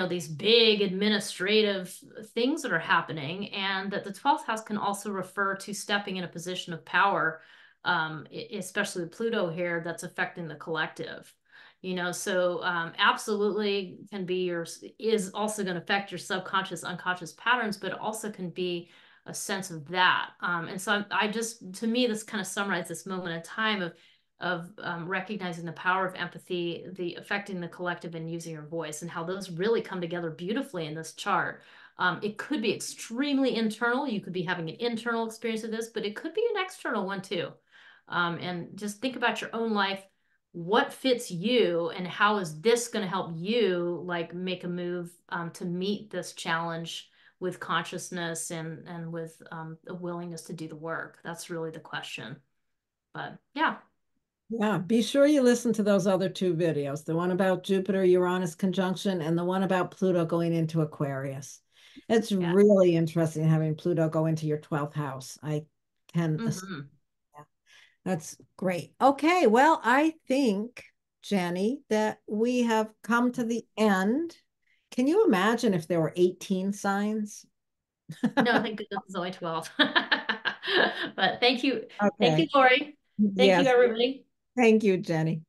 these big administrative things that are happening, and that the 12th house can also refer to stepping in a position of power, especially with Pluto here, that's affecting the collective. So absolutely can be is also going to affect your subconscious, unconscious patterns, but it also can be a sense of that. And so I just, to me, this kind of summarizes this moment in time of recognizing the power of empathy, the affecting the collective, and using your voice, and how those really come together beautifully in this chart. It could be extremely internal. You could be having an internal experience of this, but it could be an external one too. And just think about your own life. What fits you, and how is this going to help you like make a move to meet this challenge with consciousness and with a willingness to do the work? That's really the question. But yeah.
Yeah, be sure you listen to those other two videos, the one about Jupiter-Uranus conjunction and the one about Pluto going into Aquarius. It's
Yeah.
really interesting having Pluto go into your 12th house. I can,
Mm-hmm.
yeah, that's great. Okay, well, I think, Jenny, that we have come to the end. Can you imagine if there were 18 signs?
No, thank goodness it's only 12. But thank you. Thank you,
Okay.
Lori. Thank you,
Yes.
everybody.
Thank you, Jenny.